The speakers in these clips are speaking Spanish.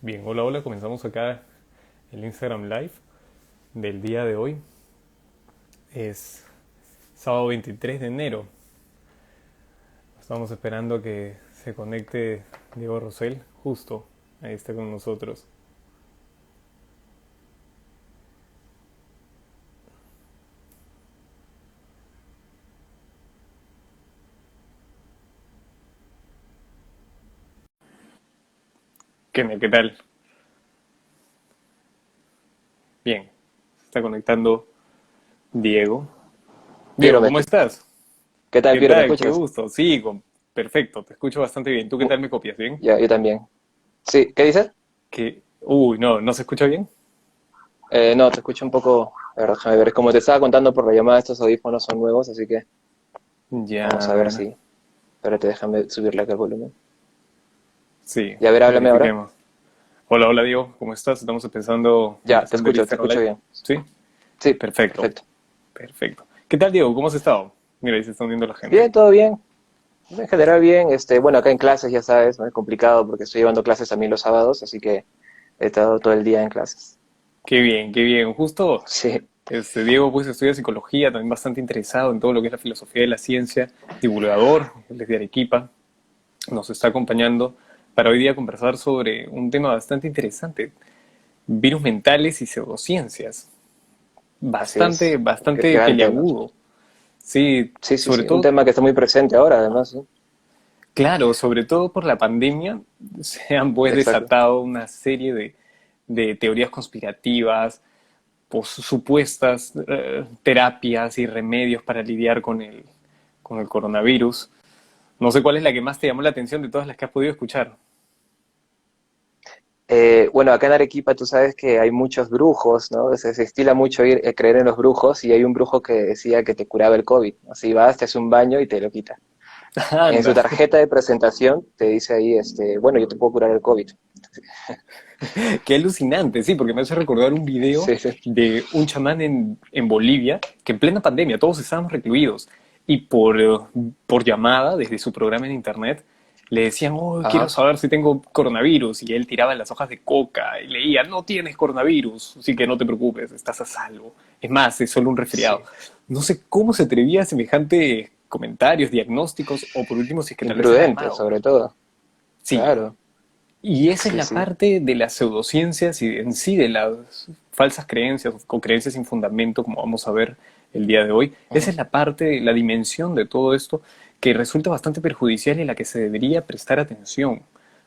Bien, hola, hola, comenzamos acá el Instagram Live del día de hoy. Es sábado 23 de enero. Estamos esperando a que se conecte Diego Rosell, justo, ahí está con nosotros. ¿Qué tal? Bien, se está conectando Diego. Piero, Diego, ¿cómo estás? ¿qué tal, ¿Qué Piero? ¿Me tal? Qué escuchas? gusto. Sí, perfecto, te escucho bastante bien. ¿Tú qué tal me copias? ¿Bien? Ya, yo también. Sí, ¿qué dices? Uy, no, ¿no se escucha bien? No, te escucho un poco. A ver, déjame ver. Como te estaba contando por la llamada, estos audífonos son nuevos, así que Ya, vamos a a ver ver. si. Espérate, déjame subirle acá el volumen. Sí, Y a ver, háblame ahora. verifiquemos. Hola, hola Diego, ¿cómo estás? Estamos empezando la Ya, sesión del te Instagram escucho Live. bien. ¿Sí? Sí, Perfecto, perfecto. perfecto. ¿Qué tal Diego? ¿Cómo has estado? Mira, ahí se está uniendo la gente. Bien, todo bien. En general bien. Bueno, acá en clases, ya sabes, ¿no? Es complicado porque estoy llevando clases también los sábados, así que he estado todo el día en clases. Qué bien, qué bien. Justo, Sí. Diego pues estudia psicología, también bastante interesado en todo lo que es la filosofía de la ciencia, divulgador, él es de Arequipa, nos está acompañando para hoy día conversar sobre un tema bastante interesante, virus mentales y pseudociencias. Así es. Bastante Gran tema. peliagudo. Sí, Sí, sí, sobre sí. Un todo. tema que está muy presente ahora, además, ¿sí? Claro, sobre todo por la pandemia, se han pues Exacto. desatado una serie de teorías conspirativas, supuestas terapias y remedios para lidiar con el coronavirus. No sé cuál es la que más te llamó la atención de todas las que has podido escuchar. Bueno, acá en Arequipa tú sabes que hay muchos brujos, ¿no? Se estila mucho creer en los brujos y hay un brujo que decía que te curaba el COVID. Así vas, te hace un baño y te lo quita. En su Anda, tarjeta de presentación te dice ahí, bueno, yo te puedo curar el COVID. qué alucinante, sí, porque me hace recordar un video Sí, sí. de un chamán en Bolivia, que en plena pandemia todos estábamos recluidos, y por llamada, desde su programa en internet, le decían, oh, quiero Ajá. saber si tengo coronavirus, y él tiraba las hojas de coca y leía, no tienes coronavirus, así que no te preocupes, estás a salvo. Es más, es solo un resfriado. Sí. No sé cómo se atrevía a semejante comentarios, diagnósticos, o por último, si es que tal vez era Imprudente, armado. sobre todo. Sí, Claro. y esa es Sí, la sí. parte de las pseudociencias y en sí de las falsas creencias o creencias sin fundamento, como vamos a ver el día de hoy. Esa Ujú. es la parte, la dimensión de todo esto que resulta bastante perjudicial y en la que se debería prestar atención.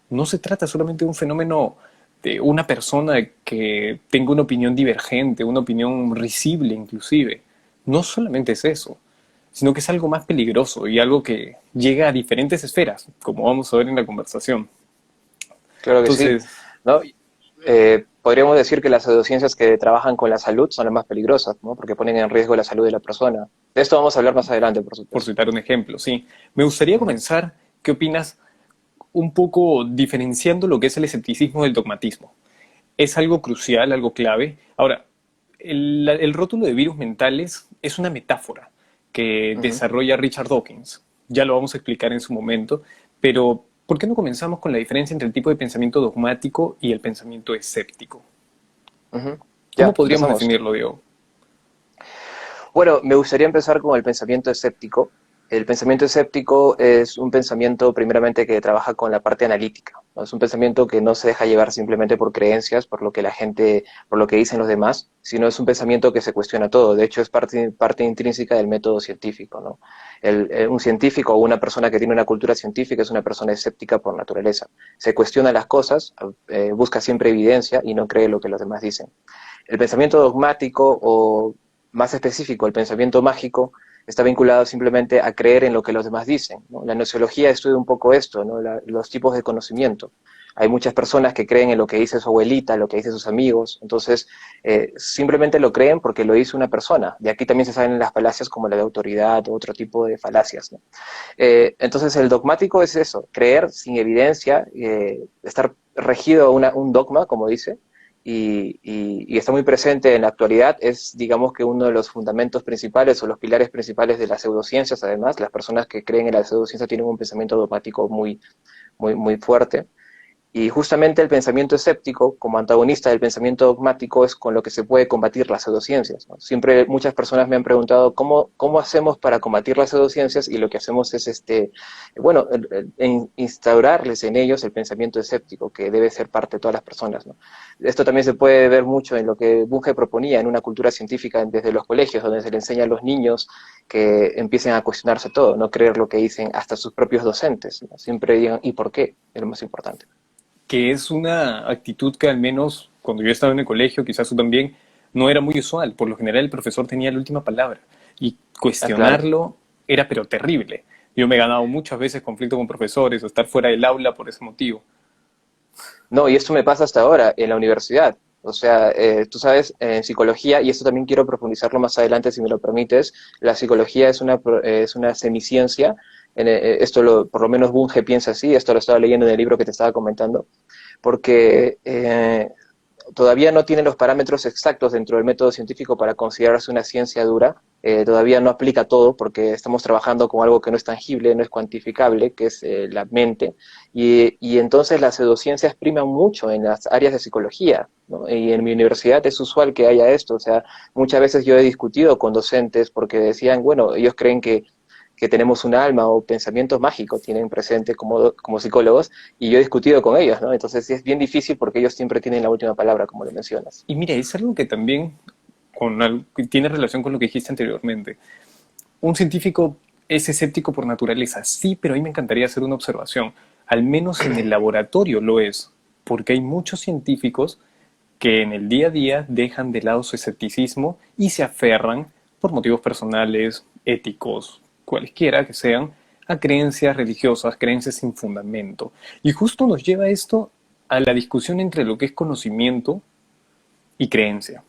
No se trata solamente de un fenómeno de una persona que tenga una opinión divergente, una opinión risible inclusive. No solamente es eso, sino que es algo más peligroso y algo que llega a diferentes esferas, como vamos a ver en la conversación. Claro que sí. Entonces, ¿No? Podríamos decir que las pseudociencias que trabajan con la salud son las más peligrosas, ¿no? Porque ponen en riesgo la salud de la persona. De esto vamos a hablar más adelante, por por supuesto. citar un ejemplo, sí. Me gustaría Ujú. comenzar, ¿qué opinas? Un poco diferenciando lo que es el escepticismo del dogmatismo. Es algo crucial, algo clave. Ahora, el rótulo de virus mentales es una metáfora que Ujú. desarrolla Richard Dawkins. Ya lo vamos a explicar en su momento, pero ¿por qué no comenzamos con la diferencia entre el tipo de pensamiento dogmático y el pensamiento escéptico? Ujú. ¿Cómo Ya, podríamos empezamos. definirlo, Diego? Bueno, me gustaría empezar con el pensamiento escéptico. El pensamiento escéptico es un pensamiento primeramente que trabaja con la parte analítica, ¿no? Es un pensamiento que no se deja llevar simplemente por creencias, por lo que la gente, por lo que dicen los demás, sino es un pensamiento que se cuestiona todo. De hecho, es parte intrínseca del método científico, ¿no? Un científico o una persona que tiene una cultura científica es una persona escéptica por naturaleza. Se cuestiona las cosas, busca siempre evidencia y no cree lo que los demás dicen. El pensamiento dogmático o más específico, el pensamiento mágico, está vinculado simplemente a creer en lo que los demás dicen, ¿no? La nociología estudia un poco esto, ¿no? Los tipos de conocimiento. Hay muchas personas que creen en lo que dice su abuelita, lo que dice sus amigos, entonces simplemente lo creen porque lo dice una persona. De aquí también se salen las falacias como la de autoridad o otro tipo de falacias, ¿no? Entonces el dogmático es eso, creer sin evidencia, estar regido a un dogma, como dice, y está muy presente en la actualidad, es digamos que uno de los fundamentos principales o los pilares principales de las pseudociencias. Además, las personas que creen en la pseudociencia tienen un pensamiento dogmático muy fuerte. Y justamente el pensamiento escéptico, como antagonista del pensamiento dogmático, es con lo que se puede combatir las pseudociencias, ¿no? Siempre muchas personas me han preguntado cómo hacemos para combatir las pseudociencias, y lo que hacemos es bueno, instaurarles en ellos el pensamiento escéptico, que debe ser parte de todas las personas, ¿no? Esto también se puede ver mucho en lo que Bunge proponía en una cultura científica desde los colegios, donde se le enseña a los niños que empiecen a cuestionarse todo, no creer lo que dicen hasta sus propios docentes, ¿no? Siempre digan, ¿y por qué? Es lo más importante. Que es una actitud que al menos cuando yo estaba en el colegio, quizás tú también, no era muy usual. Por lo general el profesor tenía la última palabra y Ah, claro. cuestionarlo era pero terrible. Yo me he ganado muchas veces conflicto con profesores o estar fuera del aula por ese motivo. No, y esto me pasa hasta ahora en la universidad. O sea, tú sabes, en psicología, y esto también quiero profundizarlo más adelante, si me lo permites, la psicología es una semiciencia. Por lo menos Bunge piensa así, esto lo estaba leyendo en el libro que te estaba comentando, porque todavía no tiene los parámetros exactos dentro del método científico para considerarse una ciencia dura. Todavía no aplica todo porque estamos trabajando con algo que no es tangible, no es cuantificable, que es la mente. Y entonces las pseudociencias priman mucho en las áreas de psicología, ¿no? Y en mi universidad es usual que haya esto. O sea, muchas veces yo he discutido con docentes porque decían, bueno, ellos creen que tenemos un alma o pensamientos mágicos tienen presente como psicólogos, y yo he discutido con ellos, ¿no? Entonces sí es bien difícil porque ellos siempre tienen la última palabra, como lo mencionas. Y mira, es algo que también que tiene relación con lo que dijiste anteriormente. Un científico es escéptico por naturaleza, sí, pero a mí me encantaría hacer una observación. Al menos en el laboratorio lo es, porque hay muchos científicos que en el día a día dejan de lado su escepticismo y se aferran, por motivos personales, éticos, cualesquiera que sean, a creencias religiosas, creencias sin fundamento. Y justo nos lleva esto a la discusión entre lo que es conocimiento y creencia.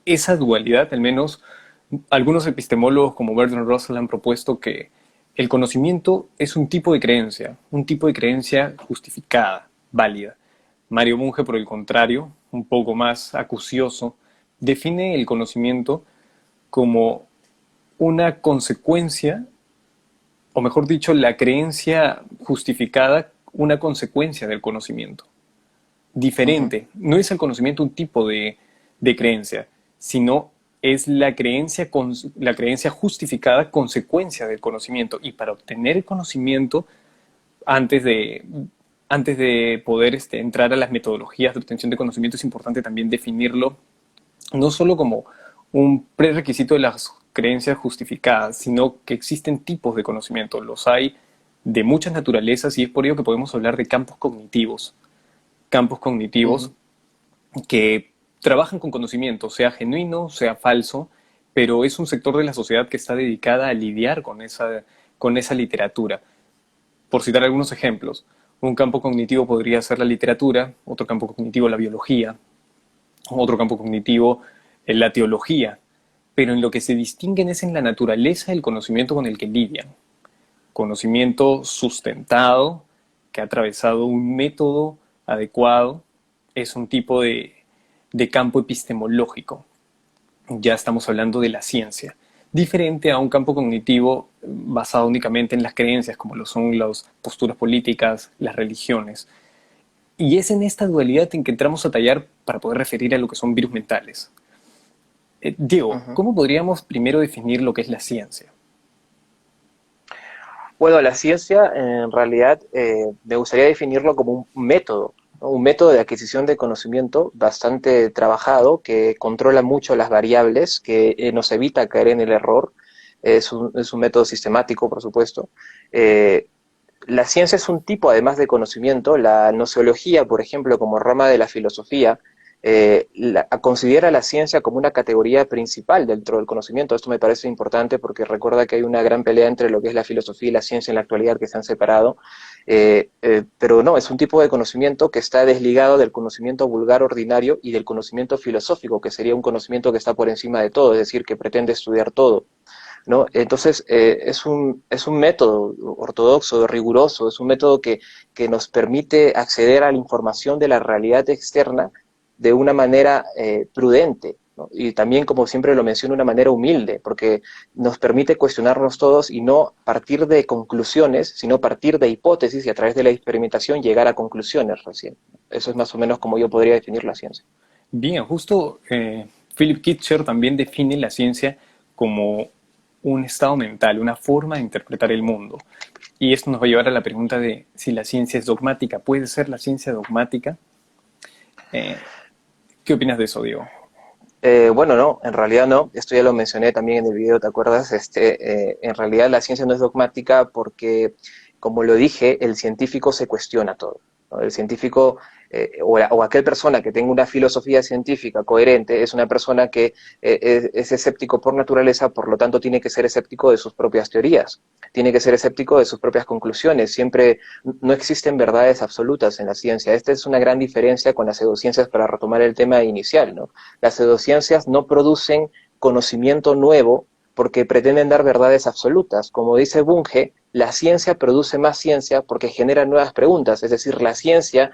Esa dualidad, al menos algunos epistemólogos como Bertrand Russell han propuesto que el conocimiento es un tipo de creencia justificada, válida. Mario Bunge, por el contrario, un poco más acucioso, define el conocimiento como una consecuencia, o mejor dicho, la creencia justificada, una consecuencia del conocimiento. Uh -huh. Diferente, no es el conocimiento un tipo de creencia, sino es la creencia justificada consecuencia del conocimiento. Y para obtener el conocimiento, antes de, antes de poder entrar a las metodologías de obtención de conocimiento, es importante también definirlo no solo como un prerequisito de las creencias justificadas, sino que existen tipos de conocimiento. Los hay de muchas naturalezas y es por ello que podemos hablar de campos Uh cognitivos -huh. que trabajan con conocimiento, sea genuino, sea falso, pero es un sector de la sociedad que está dedicada a lidiar con esa literatura. Por citar algunos ejemplos, un campo cognitivo podría ser la literatura, otro campo cognitivo la biología, otro campo cognitivo la teología, pero en lo que se distinguen es en la naturaleza del conocimiento con el que lidian. Conocimiento sustentado, que ha atravesado un método adecuado, es un tipo de campo epistemológico. Ya estamos hablando de la ciencia, diferente a un campo cognitivo basado únicamente en las creencias, como lo son las posturas políticas, las religiones. Y es en esta dualidad en que entramos a tallar para poder referir a lo que son virus mentales. Uh Diego, -huh. ¿cómo podríamos primero definir lo que es la ciencia? Bueno, la ciencia en realidad me gustaría definirlo como un método, ¿no? Un método de adquisición de conocimiento bastante trabajado, que controla mucho las variables, que nos evita caer en el error. Es un método sistemático, por supuesto. Eh, la ciencia es un tipo, además de conocimiento. La nociología, por ejemplo, como rama de la filosofía, considera la ciencia como una categoría principal dentro del conocimiento. Esto me parece importante porque recuerda que hay una gran pelea entre lo que es la filosofía y la ciencia en la actualidad, que se han separado. Pero no, es un tipo de conocimiento que está desligado del conocimiento vulgar ordinario y del conocimiento filosófico, que sería un conocimiento que está por encima de todo, es decir, que pretende estudiar todo, ¿no? Entonces, es un método ortodoxo, riguroso, es un método que nos permite acceder a la información de la realidad externa de una manera prudente. ¿no? Y también, como siempre lo menciono, de una manera humilde, porque nos permite cuestionarnos todos y no partir de conclusiones, sino partir de hipótesis y a través de la experimentación llegar a conclusiones recién. Eso es más o menos como yo podría definir la ciencia. Bien, justo Philip Kitcher también define la ciencia como un estado mental, una forma de interpretar el mundo. Y esto nos va a llevar a la pregunta de si la ciencia es dogmática. ¿Puede ser la ciencia dogmática? Eh, ¿Qué opinas de eso, Diego? Bueno, no, en realidad no. Esto ya lo mencioné también en el video, ¿te acuerdas? En realidad la ciencia no es dogmática porque, como lo dije, el científico se cuestiona todo, ¿no? El científico o aquel persona que tenga una filosofía científica coherente es una persona que es escéptico por naturaleza, por lo tanto tiene que ser escéptico de sus propias teorías, tiene que ser escéptico de sus propias conclusiones. Siempre no existen verdades absolutas en la ciencia. Esta es una gran diferencia con las pseudociencias para retomar el tema inicial, ¿no? Las pseudociencias no producen conocimiento nuevo porque pretenden dar verdades absolutas. Como dice Bunge, la ciencia produce más ciencia porque genera nuevas preguntas, es decir, la ciencia,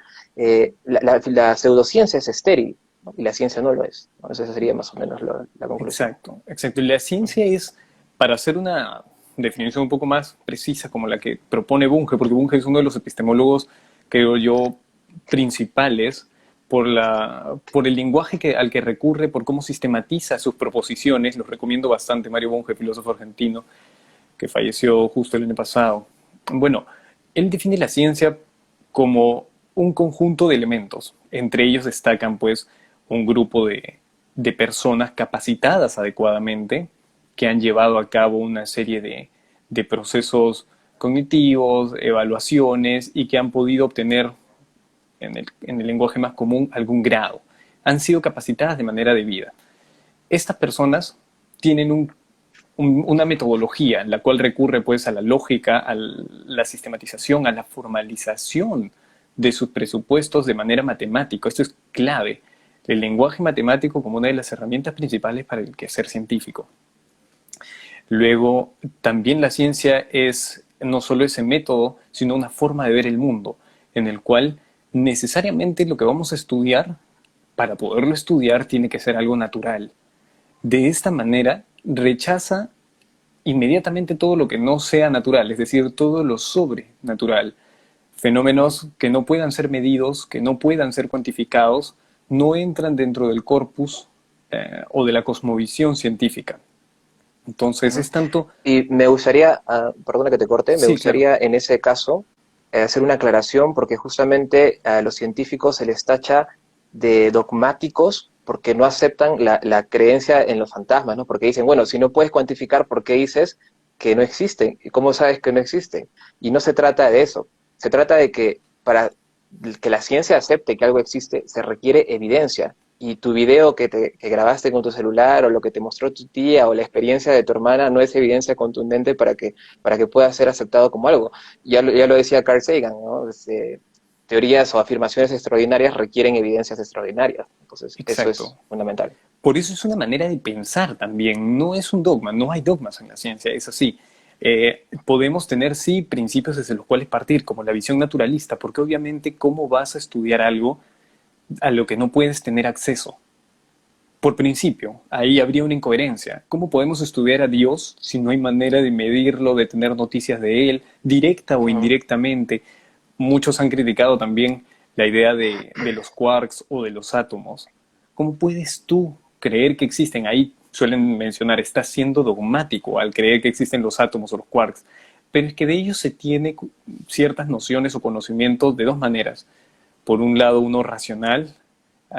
la pseudociencia es estéril, ¿no? Y la ciencia no lo es, ¿no? Esa sería más o menos la conclusión. Exacto, exacto. Y la ciencia es, para hacer una definición un poco más precisa como la que propone Bunge, porque Bunge es uno de los epistemólogos, creo yo, principales por el lenguaje al que recurre, por cómo sistematiza sus proposiciones. Los recomiendo bastante, Mario Bunge, filósofo argentino, que falleció justo el año pasado. Bueno, él define la ciencia como un conjunto de elementos. Entre ellos destacan, pues, un grupo de personas capacitadas adecuadamente que han llevado a cabo una serie de procesos cognitivos, evaluaciones y que han podido obtener en el lenguaje más común algún grado. Han sido capacitadas de manera debida. Estas personas tienen una metodología en la cual recurre pues a la lógica, a la sistematización, a la formalización de sus presupuestos de manera matemática. Esto es clave. El lenguaje matemático como una de las herramientas principales para el quehacer científico. Luego, también la ciencia es no solo ese método, sino una forma de ver el mundo, en el cual necesariamente lo que vamos a estudiar, para poderlo estudiar, tiene que ser algo natural. De esta manera, rechaza inmediatamente todo lo que no sea natural, es decir, todo lo sobrenatural. Fenómenos que no puedan ser medidos, que no puedan ser cuantificados, no entran dentro del corpus o de la cosmovisión científica. Entonces Ujú. es tanto... Y me gustaría, perdona que te corte, me Sí, claro. gustaría en ese caso hacer una aclaración porque justamente a los científicos se les tacha de dogmáticos porque no aceptan la creencia en los fantasmas, ¿no? Porque dicen, bueno, si no puedes cuantificar, ¿por qué dices que no existen? ¿Y cómo sabes que no existen? Y no se trata de eso, se trata de que para que la ciencia acepte que algo existe, se requiere evidencia. Y tu video que grabaste con tu celular o lo que te mostró tu tía o la experiencia de tu hermana no es evidencia contundente para que pueda ser aceptado como algo. Ya lo decía Carl Sagan, ¿no? Teorías o afirmaciones extraordinarias requieren evidencias extraordinarias. Entonces, eso es Exacto. fundamental. Por eso es una manera de pensar también, no es un dogma, no hay dogmas en la ciencia, es así. Podemos tener, sí, principios desde los cuales partir, como la visión naturalista, porque obviamente, ¿cómo vas a estudiar algo a lo que no puedes tener acceso? Por principio, ahí habría una incoherencia. ¿Cómo podemos estudiar a Dios si no hay manera de medirlo, de tener noticias de Él, directa o Ujú. indirectamente? Muchos han criticado también la idea de los quarks o de los átomos. ¿Cómo puedes tú creer que existen? Ahí suelen mencionar, estás siendo dogmático al creer que existen los átomos o los quarks. Pero es que de ellos se tiene ciertas nociones o conocimientos de dos maneras. Por un lado, uno racional,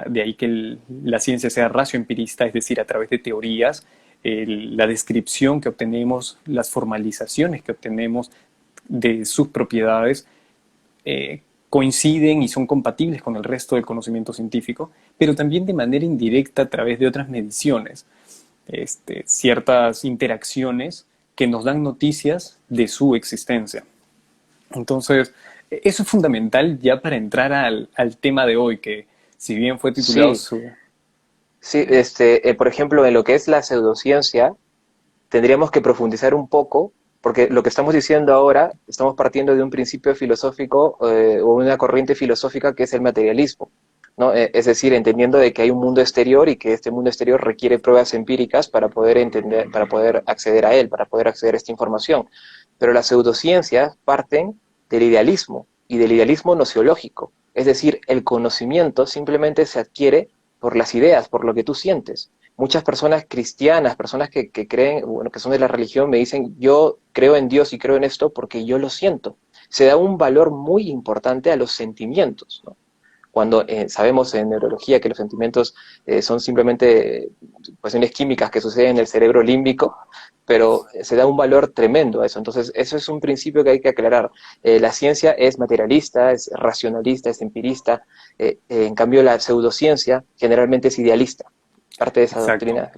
de ahí que la ciencia sea racioempirista, es decir, a través de teorías, la descripción que obtenemos, las formalizaciones que obtenemos de sus propiedades coinciden y son compatibles con el resto del conocimiento científico, pero también de manera indirecta a través de otras mediciones, ciertas interacciones que nos dan noticias de su existencia. Entonces, eso es fundamental ya para entrar al tema de hoy, que si bien fue titulado Sí, su... sí, por ejemplo, en lo que es la pseudociencia, tendríamos que profundizar un poco, porque lo que estamos diciendo ahora, estamos partiendo de un principio filosófico o una corriente filosófica que es el materialismo, ¿no? Es decir, entendiendo de que hay un mundo exterior y que este mundo exterior requiere pruebas empíricas para poder entender, para poder acceder a él, para poder acceder a esta información. Pero las pseudociencias parten del idealismo y del idealismo nociológico. Es decir, el conocimiento simplemente se adquiere por las ideas, por lo que tú sientes. Muchas personas cristianas, personas que creen, bueno, que son de la religión, me dicen, yo creo en Dios y creo en esto porque yo lo siento. Se da un valor muy importante a los sentimientos, ¿no? Cuando sabemos en neurología que los sentimientos son simplemente cuestiones químicas que suceden en el cerebro límbico, pero se da un valor tremendo a eso. Entonces, eso es un principio que hay que aclarar. La ciencia es materialista, es racionalista, es empirista, en cambio la pseudociencia generalmente es idealista, parte de esa Exacto. doctrina.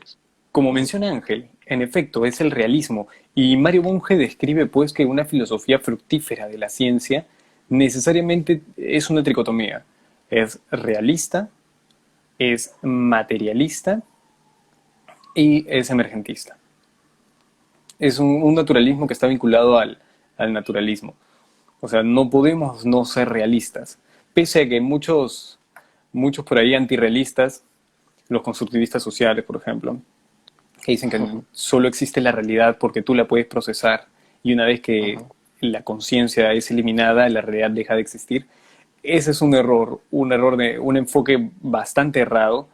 Como menciona Ángel, en efecto, es el realismo, y Mario Bunge describe pues que una filosofía fructífera de la ciencia necesariamente es una tricotomía. Es realista, es materialista y es emergentista. Es un naturalismo que está vinculado al naturalismo. O sea, no podemos no ser realistas. Pese a que muchos por ahí antirrealistas, los constructivistas sociales, por ejemplo, que dicen que solo existe la realidad porque tú la puedes procesar y una vez que la conciencia es eliminada, la realidad deja de existir. Ese es un error de un enfoque bastante errado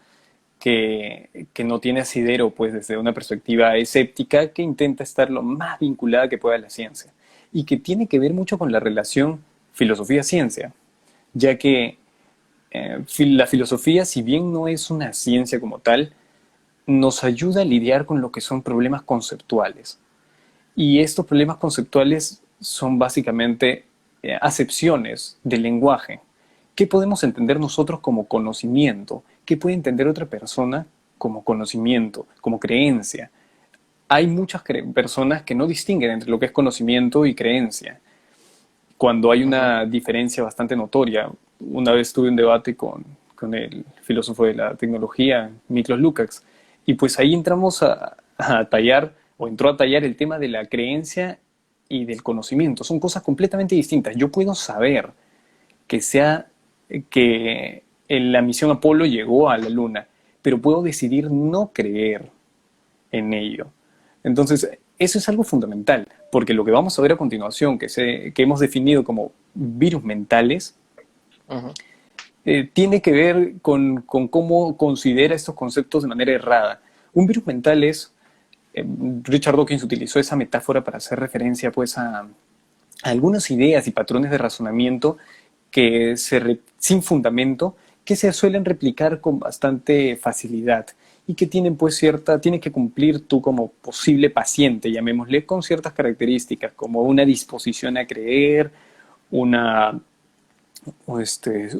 que no tiene asidero pues desde una perspectiva escéptica que intenta estar lo más vinculada que pueda a la ciencia y que tiene que ver mucho con la relación filosofía-ciencia, ya que la filosofía, si bien no es una ciencia como tal, nos ayuda a lidiar con lo que son problemas conceptuales. Y estos problemas conceptuales son básicamente acepciones del lenguaje. ¿Qué podemos entender nosotros como conocimiento? ¿Qué puede entender otra persona como conocimiento, como creencia? Hay muchas personas que no distinguen entre lo que es conocimiento y creencia, cuando hay una diferencia bastante notoria. Una vez tuve un debate con el filósofo de la tecnología, Miklos Lukács, y pues ahí entramos a tallar, o entró a tallar el tema de la creencia y del conocimiento. Son cosas completamente distintas. Yo puedo saber que que la misión Apolo llegó a la Luna, pero puedo decidir no creer en ello. Entonces, eso es algo fundamental, porque lo que vamos a ver a continuación, que hemos definido como virus mentales, Ujú. tiene que ver con cómo considera estos conceptos de manera errada. Un virus mental es, Richard Dawkins utilizó esa metáfora para hacer referencia pues a algunas ideas y patrones de razonamiento sin fundamento, que se suelen replicar con bastante facilidad y que tienen pues tiene que cumplir tú como posible paciente, llamémosle, con ciertas características, como una disposición a creer, una,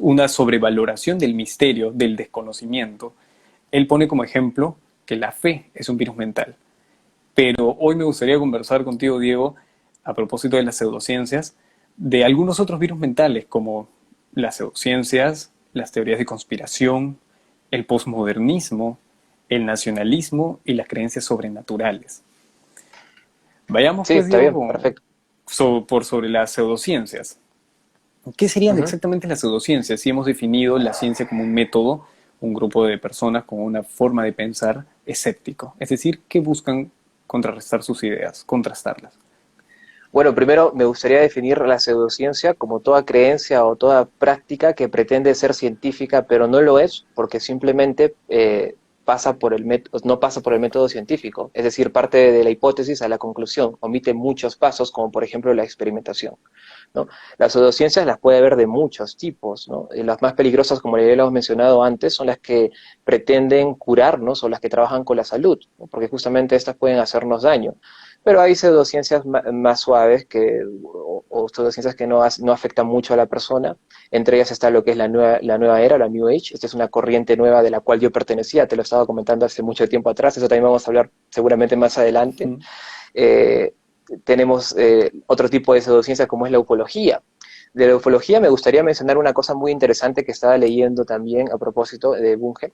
una sobrevaloración del misterio, del desconocimiento. Él pone como ejemplo que la fe es un virus mental. Pero hoy me gustaría conversar contigo, Diego, a propósito de las pseudociencias, de algunos otros virus mentales, como las pseudociencias, las teorías de conspiración, el posmodernismo, el nacionalismo y las creencias sobrenaturales. Vayamos Sí, pues, está Diego, bien, perfecto. sobre las pseudociencias. ¿Qué serían Ujú. exactamente las pseudociencias? Si hemos definido la ciencia como un método, un grupo de personas con una forma de pensar escéptico, es decir, que buscan contrarrestar sus ideas, contrastarlas. Bueno, primero me gustaría definir la pseudociencia como toda creencia o toda práctica que pretende ser científica, pero no lo es porque simplemente no pasa por el método científico, es decir, parte de la hipótesis a la conclusión, omite muchos pasos, como por ejemplo la experimentación, ¿no? Las pseudociencias las puede haber de muchos tipos, ¿no? Y las más peligrosas, como ya lo hemos mencionado antes, son las que pretenden curarnos o las que trabajan con la salud, ¿no? Porque justamente estas pueden hacernos daño. Pero hay pseudociencias más suaves o pseudociencias que no afectan mucho a la persona. Entre ellas está lo que es la nueva era, la New Age. Esta es una corriente nueva de la cual yo pertenecía, te lo estaba comentando hace mucho tiempo atrás, eso también vamos a hablar seguramente más adelante. Mm. Eh, Tenemos otro tipo de pseudociencia como es la ufología. De la ufología me gustaría mencionar una cosa muy interesante que estaba leyendo también a propósito de Bunge.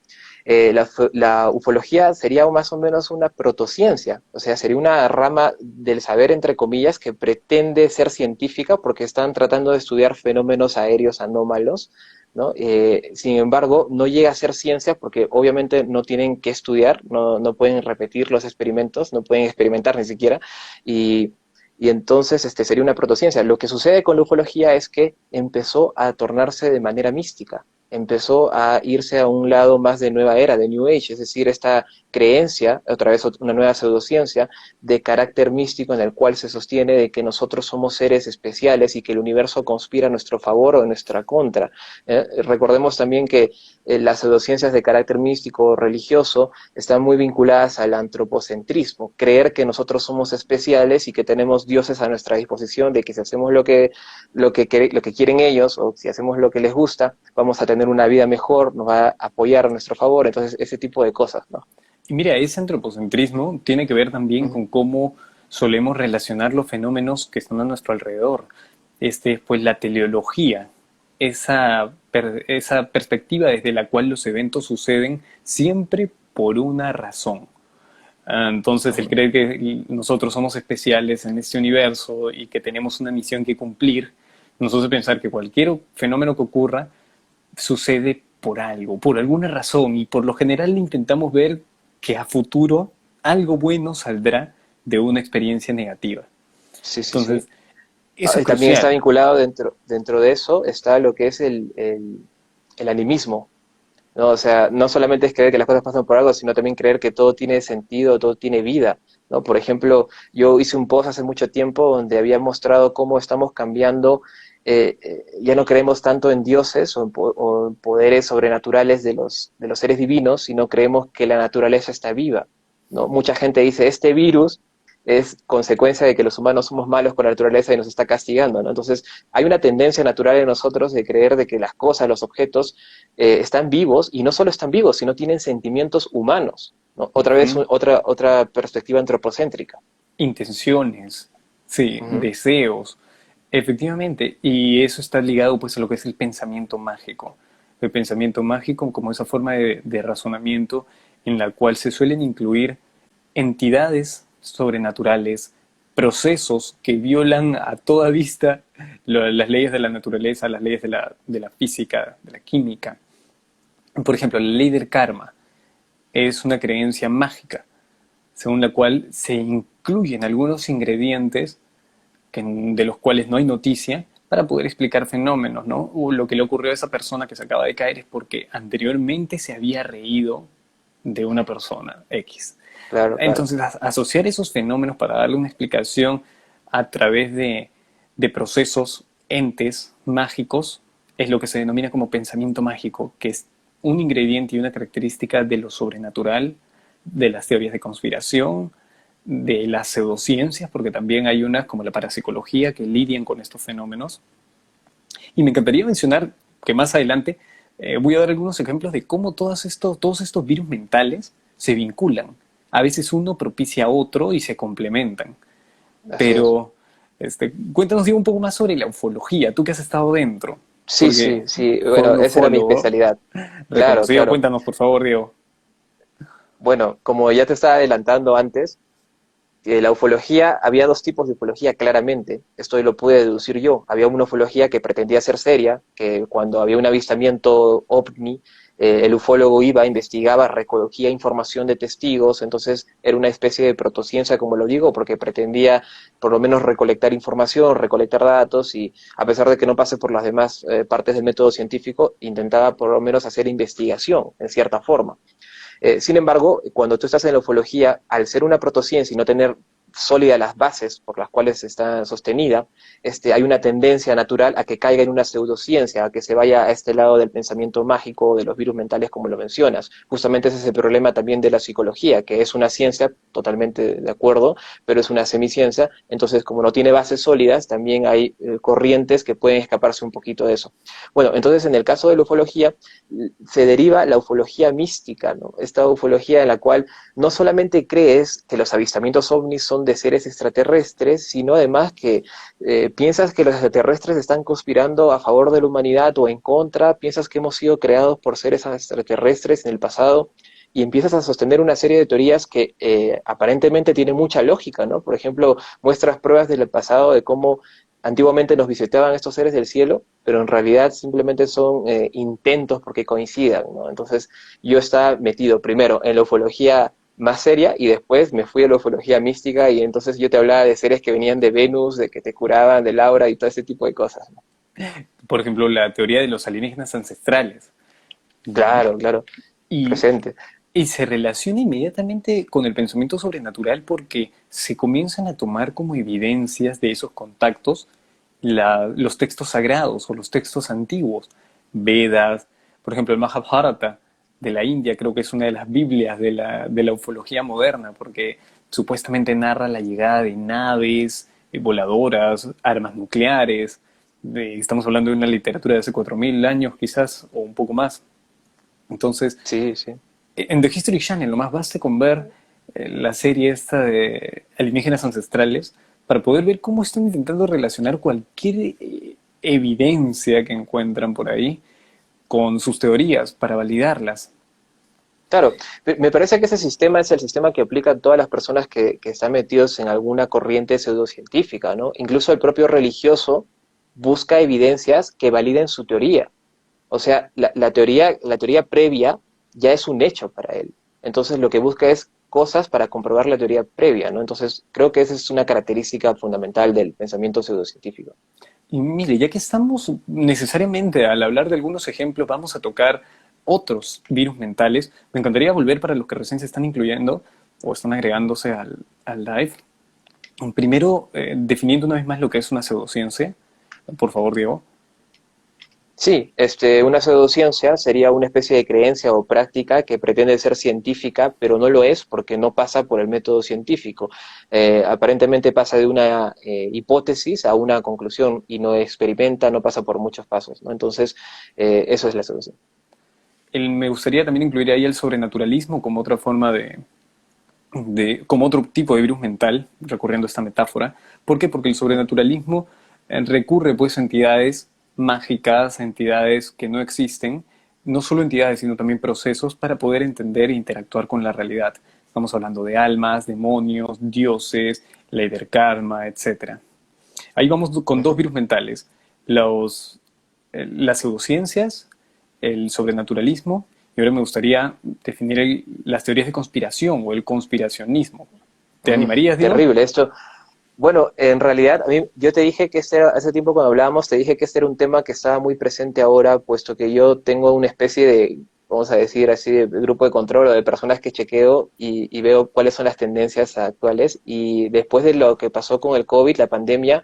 La ufología sería más o menos una protociencia, o sea, sería una rama del saber, entre comillas, que pretende ser científica porque están tratando de estudiar fenómenos aéreos anómalos, ¿no? Sin embargo, no llega a ser ciencia porque obviamente no tienen que estudiar, no pueden repetir los experimentos, no pueden experimentar ni siquiera, y, y entonces sería una protociencia. Lo que sucede con la ufología es que empezó a tornarse de manera mística, empezó a irse a un lado más de nueva era, de New Age, es decir, esta creencia, otra vez una nueva pseudociencia, de carácter místico en el cual se sostiene de que nosotros somos seres especiales y que el universo conspira a nuestro favor o en nuestra contra. Recordemos también que las pseudociencias de carácter místico o religioso están muy vinculadas al antropocentrismo, creer que nosotros somos especiales y que tenemos dioses a nuestra disposición, de que si hacemos lo que quieren ellos o si hacemos lo que les gusta, vamos a tener una vida mejor, nos va a apoyar a nuestro favor, entonces ese tipo de cosas, ¿no? Y mira, ese antropocentrismo tiene que ver también Ujú. con cómo solemos relacionar los fenómenos que están a nuestro alrededor. Pues la teleología, esa perspectiva desde la cual los eventos suceden siempre por una razón. Entonces, el Ujú. creer que nosotros somos especiales en este universo y que tenemos una misión que cumplir, nos hace pensar que cualquier fenómeno que ocurra sucede por algo, por alguna razón, y por lo general intentamos ver que a futuro algo bueno saldrá de una experiencia negativa. Sí, sí, Entonces, sí. eso es También está crucial. vinculado dentro de eso, está lo que es el animismo, ¿no? O sea, no solamente es creer que las cosas pasan por algo, sino también creer que todo tiene sentido, todo tiene vida, ¿no? Por ejemplo, yo hice un post hace mucho tiempo donde había mostrado cómo estamos cambiando, ya no creemos tanto en dioses o en poderes sobrenaturales de los seres divinos, sino creemos que la naturaleza está viva, ¿no? Mucha gente dice, este virus es consecuencia de que los humanos somos malos con la naturaleza y nos está castigando, ¿no? Entonces, hay una tendencia natural en nosotros de creer de que las cosas, los objetos, están vivos y no solo están vivos, sino tienen sentimientos humanos, ¿no? Otra vez, Ujú. otra perspectiva antropocéntrica. Intenciones, sí, Ujú. deseos, efectivamente, y eso está ligado pues a lo que es el pensamiento mágico. El pensamiento mágico como esa forma de razonamiento en la cual se suelen incluir entidades sobrenaturales, procesos que violan a toda vista las leyes de la naturaleza, las leyes de la física, de la química. Por ejemplo, la ley del karma es una creencia mágica, según la cual se incluyen algunos ingredientes de los cuales no hay noticia para poder explicar fenómenos, ¿no? O lo que le ocurrió a esa persona que se acaba de caer es porque anteriormente se había reído de una persona X. Claro, claro. Entonces, asociar esos fenómenos para darle una explicación a través de procesos, entes mágicos, es lo que se denomina como pensamiento mágico, que es un ingrediente y una característica de lo sobrenatural, de las teorías de conspiración, de las pseudociencias, porque también hay unas como la parapsicología que lidian con estos fenómenos. Y me encantaría mencionar que más adelante voy a dar algunos ejemplos de cómo todos estos virus mentales se vinculan. A veces uno propicia a otro y se complementan. Así es. Pero cuéntanos Diego, un poco más sobre la ufología, tú que has estado dentro, Sí, sí, porque sí. fue Bueno, un esa era mi ufólogo especialidad. Claro, reconocido. claro. Cuéntanos, por favor, Diego. Bueno, como ya te estaba adelantando antes, la ufología, había dos tipos de ufología claramente, esto lo pude deducir yo. Había una ufología que pretendía ser seria, que cuando había un avistamiento ovni, el ufólogo iba, investigaba, recogía información de testigos, entonces era una especie de protociencia, como lo digo, porque pretendía por lo menos recolectar información, recolectar datos y a pesar de que no pase por las demás partes del método científico, intentaba por lo menos hacer investigación, en cierta forma. Sin embargo, cuando tú estás en la ufología, al ser una protociencia y no tener sólidas las bases por las cuales está sostenida, hay una tendencia natural a que caiga en una pseudociencia, a que se vaya a este lado del pensamiento mágico, de los virus mentales, como lo mencionas. Justamente ese es el problema también de la psicología, que es una ciencia, totalmente de acuerdo, pero es una semiciencia, entonces como no tiene bases sólidas, también hay corrientes que pueden escaparse un poquito de eso. Bueno, entonces en el caso de la ufología, se deriva la ufología mística, ¿no? Esta ufología en la cual no solamente crees que los avistamientos ovnis son de seres extraterrestres, sino además que piensas que los extraterrestres están conspirando a favor de la humanidad o en contra, piensas que hemos sido creados por seres extraterrestres en el pasado y empiezas a sostener una serie de teorías que aparentemente tienen mucha lógica, ¿no? Por ejemplo, muestras pruebas del pasado de cómo antiguamente nos visitaban estos seres del cielo, pero en realidad simplemente son intentos porque coincidan, ¿no? Entonces yo estaba metido primero en la ufología más seria y después me fui a la ufología mística y entonces yo te hablaba de seres que venían de Venus, de que te curaban, del aura y todo ese tipo de cosas, ¿no? Por ejemplo, la teoría de los alienígenas ancestrales, ¿ya? Claro, claro, Y, presente. y se relaciona inmediatamente con el pensamiento sobrenatural porque se comienzan a tomar como evidencias de esos contactos los textos sagrados o los textos antiguos, Vedas, por ejemplo, el Mahabharata de la India, creo que es una de las Biblias de la ufología moderna, porque supuestamente narra la llegada de naves voladoras, armas nucleares. Estamos hablando de una literatura de hace 4000 años, quizás, o un poco más. Entonces, Sí, sí. en The History Channel, lo más basta con ver la serie esta de alienígenas ancestrales para poder ver cómo están intentando relacionar cualquier evidencia que encuentran por ahí con sus teorías para validarlas. Claro, me parece que ese sistema es el sistema que aplican todas las personas que están metidos en alguna corriente pseudocientífica, ¿no? Incluso el propio religioso busca evidencias que validen su teoría. O sea, la teoría previa ya es un hecho para él. Entonces lo que busca es cosas para comprobar la teoría previa, ¿no? Entonces creo que esa es una característica fundamental del pensamiento pseudocientífico. Y mire, ya que estamos necesariamente al hablar de algunos ejemplos, vamos a tocar otros virus mentales. Me encantaría volver para los que recién se están incluyendo o están agregándose al live. Primero, definiendo una vez más lo que es una pseudociencia. Por favor, Diego. Sí, una pseudociencia sería una especie de creencia o práctica que pretende ser científica, pero no lo es porque no pasa por el método científico. Aparentemente pasa de una hipótesis a una conclusión y no experimenta, no pasa por muchos pasos, ¿no? Entonces, eso es la solución. Me gustaría también incluir ahí el sobrenaturalismo como otra forma como otro tipo de virus mental, recurriendo a esta metáfora. ¿Por qué? Porque el sobrenaturalismo recurre pues a entidades mágicas, a entidades que no existen, no solo entidades, sino también procesos para poder entender e interactuar con la realidad. Estamos hablando de almas, demonios, dioses, ley del karma, etcétera. Ahí vamos con dos Ujú. virus mentales, las pseudociencias, el sobrenaturalismo, y ahora me gustaría definir las teorías de conspiración o el conspiracionismo. ¿Te animarías, Diego? Terrible esto. Bueno, en realidad, yo te dije que hace tiempo cuando hablábamos, te dije que este era un tema que estaba muy presente ahora, puesto que yo tengo una especie de, vamos a decir así, de grupo de control o de personas que chequeo y veo cuáles son las tendencias actuales. Y después de lo que pasó con el COVID, la pandemia,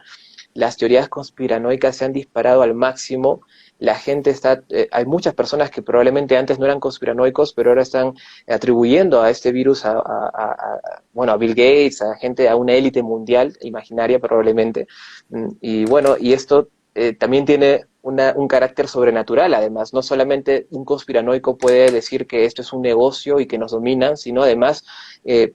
las teorías conspiranoicas se han disparado al máximo. La gente hay muchas personas que probablemente antes no eran conspiranoicos, pero ahora están atribuyendo a este virus bueno, a Bill Gates, a gente, a una élite mundial, imaginaria probablemente. Y bueno, y esto también tiene un carácter sobrenatural, además. No solamente un conspiranoico puede decir que esto es un negocio y que nos dominan, sino además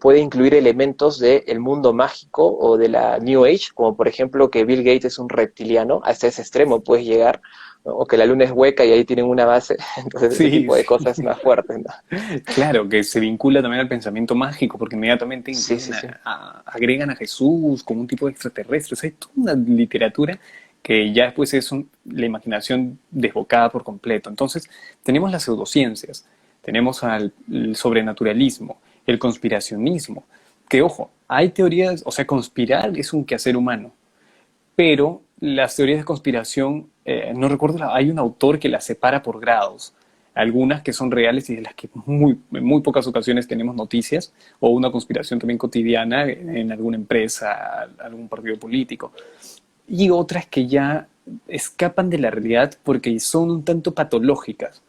puede incluir elementos del mundo mágico o de la New Age, como por ejemplo que Bill Gates es un reptiliano, hasta ese extremo puedes llegar, ¿no? O que la luna es hueca y ahí tienen una base, entonces ese Sí, tipo de sí. cosas más fuertes, ¿no? Claro, que se vincula también al pensamiento mágico, porque inmediatamente Sí, incluyen sí, sí. agregan a Jesús como un tipo de extraterrestre. O sea, hay toda una literatura que ya después es la imaginación desbocada por completo. Entonces, tenemos las pseudociencias, tenemos el sobrenaturalismo, el conspiracionismo, que ojo, hay teorías, o sea, conspirar es un quehacer humano, pero las teorías de conspiración, no recuerdo, hay un autor que las separa por grados. Algunas que son reales y de las que en muy pocas ocasiones tenemos noticias, o una conspiración también cotidiana en alguna empresa, algún partido político. Y otras que ya escapan de la realidad porque son un tanto patológicas.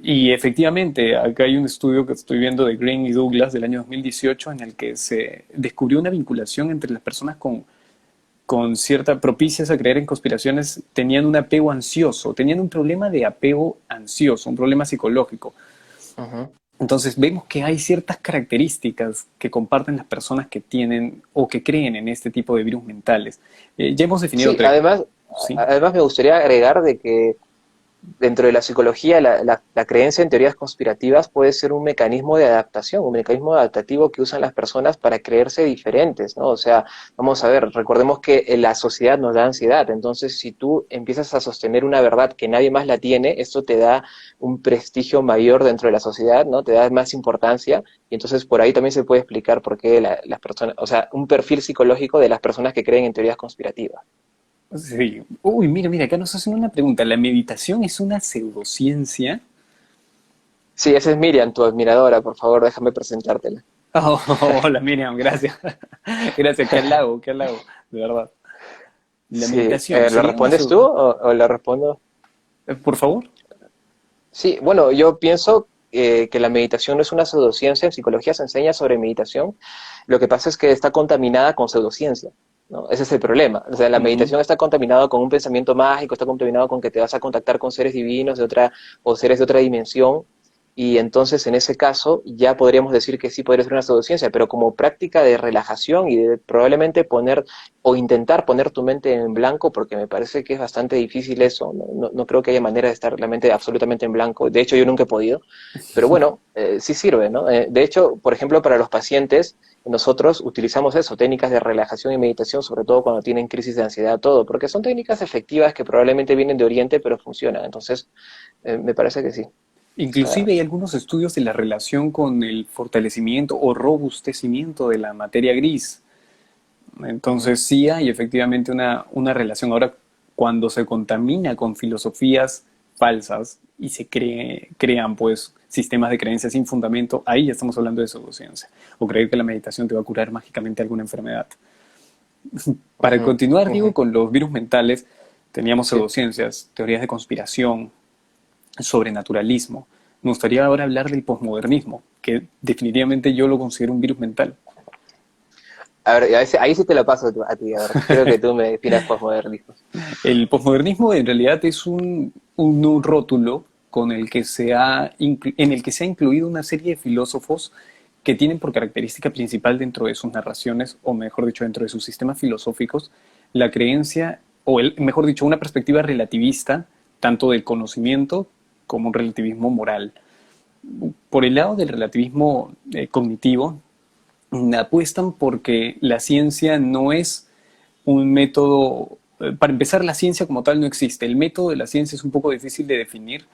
Y efectivamente, acá hay un estudio que estoy viendo de Green y Douglas del año 2018 en el que se descubrió una vinculación entre las personas con cierta propicias a creer en conspiraciones tenían un apego ansioso, tenían un problema de apego ansioso, un problema psicológico. Ujú. Entonces vemos que hay ciertas características que comparten las personas que tienen o que creen en este tipo de virus mentales. Ya hemos definido Sí, tres, ¿sí? además me gustaría agregar de que dentro de la psicología, la creencia en teorías conspirativas puede ser un mecanismo de adaptación, un mecanismo adaptativo que usan las personas para creerse diferentes, ¿no? O sea, vamos a ver, recordemos que la sociedad nos da ansiedad, entonces si tú empiezas a sostener una verdad que nadie más la tiene, esto te da un prestigio mayor dentro de la sociedad, ¿no? Te da más importancia, y entonces por ahí también se puede explicar por qué las personas, o sea, un perfil psicológico de las personas que creen en teorías conspirativas. Sí. Uy, mira, mira, acá nos hacen una pregunta. ¿La meditación es una pseudociencia? Sí, esa es Miriam, tu admiradora, por favor, déjame presentártela. Oh, hola Miriam, gracias. Gracias, qué halago, de verdad. La Sí, meditación ¿lo sería una respondes tú pseudo... o lo respondo? Por favor. Sí, bueno, yo pienso que la meditación no es una pseudociencia, en psicología se enseña sobre meditación, lo que pasa es que está contaminada con pseudociencia, ¿no? Ese es el problema, o sea, la Ujú. meditación está contaminada con un pensamiento mágico, está contaminado con que te vas a contactar con seres divinos de otra, o seres de otra dimensión, y entonces en ese caso ya podríamos decir que sí podría ser una pseudociencia, pero como práctica de relajación y de probablemente poner o intentar poner tu mente en blanco, porque me parece que es bastante difícil eso, no creo que haya manera de estar la mente absolutamente en blanco, de hecho yo nunca he podido, pero bueno, sí sirve, ¿no? De hecho, por ejemplo, para los pacientes, nosotros utilizamos eso, técnicas de relajación y meditación, sobre todo cuando tienen crisis de ansiedad, todo, porque son técnicas efectivas que probablemente vienen de Oriente, pero funcionan, entonces me parece que sí. O sea, Inclusive hay algunos estudios de la relación con el fortalecimiento o robustecimiento de la materia gris. ujú, Entonces sí hay efectivamente una relación. Ahora, cuando se contamina con filosofías falsas y se crean pues sistemas de creencias sin fundamento, ahí ya estamos hablando de pseudociencia. O creer que la meditación te va a curar mágicamente alguna enfermedad. Para ujú, continuar, digo, ujú, con los virus mentales, teníamos sí. pseudociencias, teorías de conspiración, sobrenaturalismo. Me gustaría ahora hablar del posmodernismo, que definitivamente yo lo considero un virus mental. A ver, ahí sí te lo paso a ti, a ver, quiero que tú me definas posmodernismo. El posmodernismo en realidad es un rótulo con el que en el que se ha incluido una serie de filósofos que tienen por característica principal dentro de sus narraciones, o mejor dicho, dentro de sus sistemas filosóficos, la creencia, mejor dicho, una perspectiva relativista, tanto del conocimiento como un relativismo moral. Por el lado del relativismo cognitivo, apuestan porque la ciencia no es un método, para empezar, la ciencia como tal no existe. El método de la ciencia es un poco difícil de definir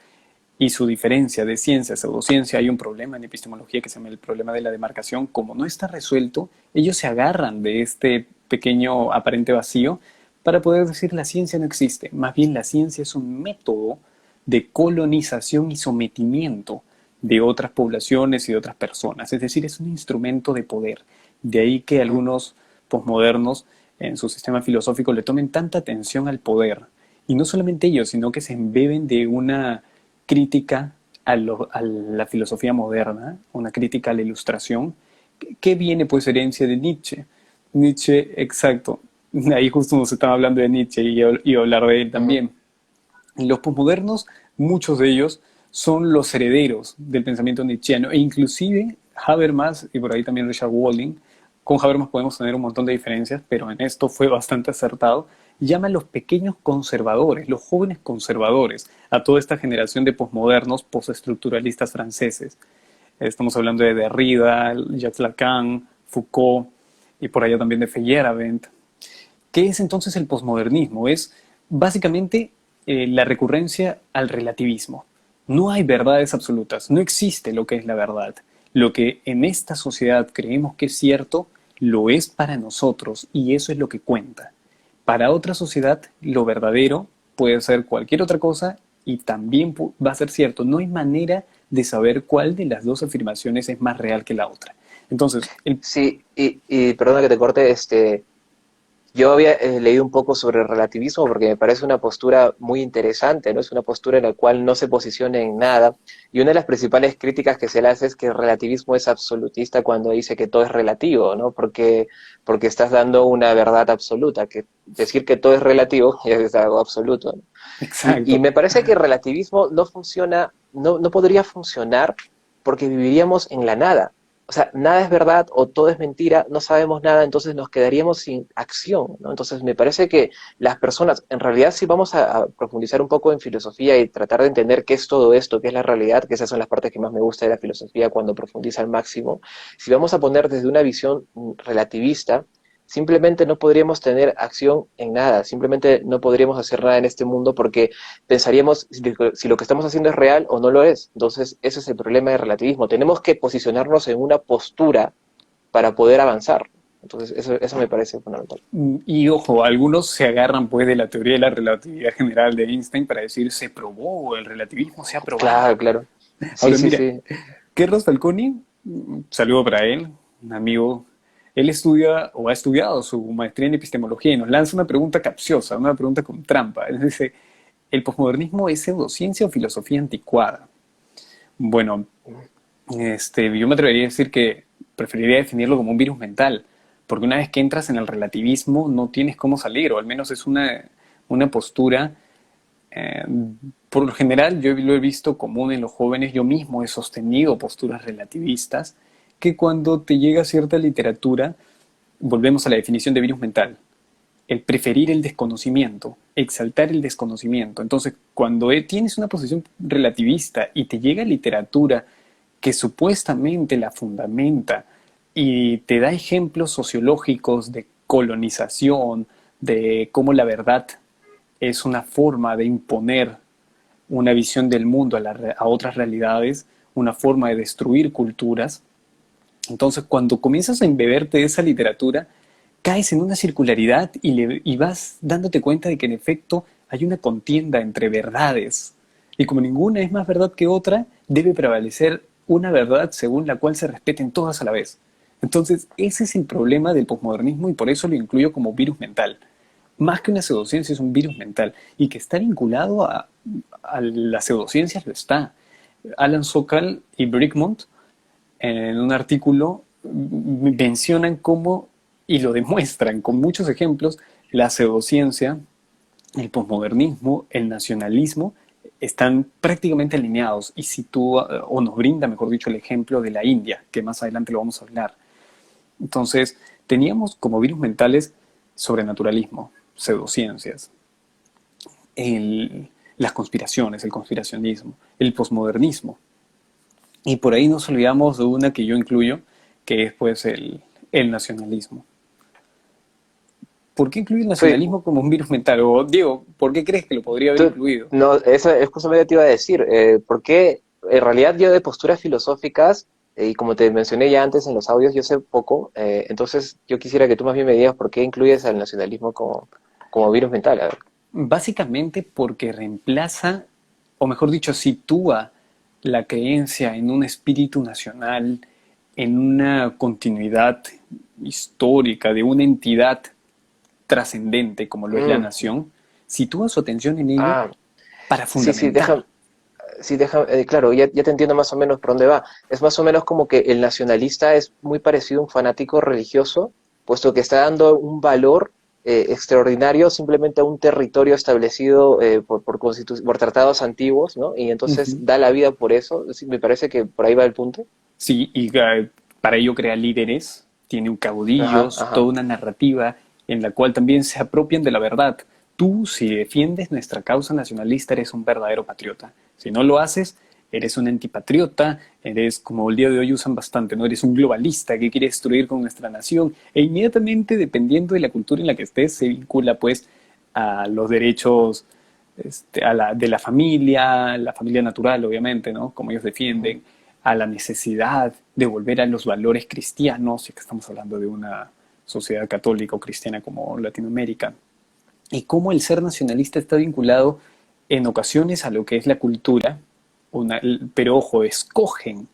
y su diferencia de ciencia a pseudociencia, hay un problema en epistemología que se llama el problema de la demarcación. Como no está resuelto, ellos se agarran de este pequeño aparente vacío para poder decir la ciencia no existe. Más bien la ciencia es un método de colonización y sometimiento de otras poblaciones y de otras personas. Es decir, es un instrumento de poder. De ahí que Ujú. algunos posmodernos en su sistema filosófico le tomen tanta atención al poder. Y no solamente ellos, sino que se embeben de una crítica a la filosofía moderna, una crítica a la ilustración, que viene pues herencia de Nietzsche. Nietzsche, exacto. Ahí justo nos estaba hablando de Nietzsche y hablar de él Ujú. también. Los posmodernos, muchos de ellos, son los herederos del pensamiento nietzscheano, e inclusive Habermas y por ahí también Richard Walling. Con Habermas podemos tener un montón de diferencias, pero en esto fue bastante acertado. Llama a los pequeños conservadores, los jóvenes conservadores, a toda esta generación de posmodernos, postestructuralistas franceses. Estamos hablando de Derrida, Jacques Lacan, Foucault y por allá también de Feyerabend. ¿Qué es entonces el posmodernismo? Es básicamente la recurrencia al relativismo. No hay verdades absolutas, no existe lo que es la verdad. Lo que en esta sociedad creemos que es cierto, lo es para nosotros y eso es lo que cuenta. Para otra sociedad, lo verdadero puede ser cualquier otra cosa y también va a ser cierto. No hay manera de saber cuál de las dos afirmaciones es más real que la otra. Entonces, Sí, y perdona que te corte, yo había leído un poco sobre el relativismo porque me parece una postura muy interesante, ¿no? Es una postura en la cual no se posiciona en nada. Y una de las principales críticas que se le hace es que el relativismo es absolutista cuando dice que todo es relativo, ¿no? Porque estás dando una verdad absoluta, que decir que todo es relativo es algo absoluto, ¿no? Y exacto. me parece que el relativismo no funciona, no podría funcionar porque viviríamos en la nada. o sea, nada es verdad o todo es mentira, no sabemos nada, entonces nos quedaríamos sin acción, ¿no? Entonces me parece que las personas, en realidad si vamos a profundizar un poco en filosofía y tratar de entender qué es todo esto, qué es la realidad, que esas son las partes que más me gusta de la filosofía cuando profundiza al máximo, si vamos a poner desde una visión relativista, simplemente no podríamos tener acción en nada, simplemente no podríamos hacer nada en este mundo porque pensaríamos si lo que estamos haciendo es real o no lo es. Entonces, ese es el problema del relativismo. Tenemos que posicionarnos en una postura para poder avanzar. Entonces, eso me parece fundamental. Y ojo, algunos se agarran pues de la teoría de la relatividad general de Einstein para decir se probó, el relativismo se ha probado. Claro, claro. Sí, Ahora sí, mira, sí. Carlos Falconi, saludo para él, un amigo, él estudia o ha estudiado su maestría en epistemología y nos lanza una pregunta capciosa, una pregunta con trampa. Él dice, ¿el posmodernismo es pseudociencia o filosofía anticuada? Bueno, yo me atrevería a decir que preferiría definirlo como un virus mental, porque una vez que entras en el relativismo no tienes cómo salir, o al menos es una postura, eh, por lo general yo lo he visto común en los jóvenes, yo mismo he sostenido posturas relativistas, que cuando te llega cierta literatura, volvemos a la definición de virus mental, el preferir el desconocimiento, exaltar el desconocimiento. Entonces, cuando tienes una posición relativista y te llega literatura que supuestamente la fundamenta y te da ejemplos sociológicos de colonización, de cómo la verdad es una forma de imponer una visión del mundo a otras realidades, una forma de destruir culturas. Entonces, cuando comienzas a embeberte de esa literatura, caes en una circularidad y vas dándote cuenta de que en efecto hay una contienda entre verdades. Y como ninguna es más verdad que otra, debe prevalecer una verdad según la cual se respeten todas a la vez. Entonces, ese es el problema del posmodernismo y por eso lo incluyo como virus mental. Más que una pseudociencia, es un virus mental. Y que está vinculado a las pseudociencias, lo está. Alan Sokal y Brickmont en un artículo mencionan cómo, y lo demuestran con muchos ejemplos, la pseudociencia, el posmodernismo, el nacionalismo, están prácticamente alineados y sitúa, o nos brinda, mejor dicho, el ejemplo de la India, que más adelante lo vamos a hablar. Entonces, teníamos como virus mentales sobrenaturalismo, pseudociencias, las conspiraciones, el conspiracionismo, el posmodernismo, y por ahí nos olvidamos de una que yo incluyo, que es pues el nacionalismo. ¿Por qué incluir el Soy, nacionalismo como un virus mental? O Diego, ¿por qué crees que lo podría haber tú- incluido? no, eso es justamente te iba a decir, porque en realidad yo de posturas filosóficas, y como te mencioné ya antes en los audios, yo sé poco, entonces yo quisiera que tú más bien me digas por qué incluyes al nacionalismo como virus mental. A ver. Básicamente porque reemplaza, o mejor dicho, sitúa la creencia en un espíritu nacional, en una continuidad histórica de una entidad trascendente como lo es la Mm, nación, sitúa su atención en ello ah, para sí, sí, fundamentar. claro, ya te entiendo más o menos por dónde va. Es más o menos como que el nacionalista es muy parecido a un fanático religioso, puesto que está dando un valor extraordinario simplemente a un territorio establecido por tratados antiguos, ¿no? Y entonces Ujú. da la vida por eso. Sí, me parece que por ahí va el punto. Sí, y para ello crea líderes, tiene un Ajá, caudillos, toda ajá. una narrativa en la cual también se apropian de la verdad. Tú, si defiendes nuestra causa nacionalista, eres un verdadero patriota. Si no lo haces, eres un antipatriota, eres, como el día de hoy usan bastante, ¿no? Eres un globalista que quiere destruir con nuestra nación. E inmediatamente, dependiendo de la cultura en la que estés, se vincula pues a los derechos de la familia natural, obviamente, ¿no? Como ellos Ujú. defienden, a la necesidad de volver a los valores cristianos, ya que estamos hablando de una sociedad católica o cristiana como Latinoamérica, y cómo el ser nacionalista está vinculado en ocasiones a lo que es la cultura, pero ojo, escogen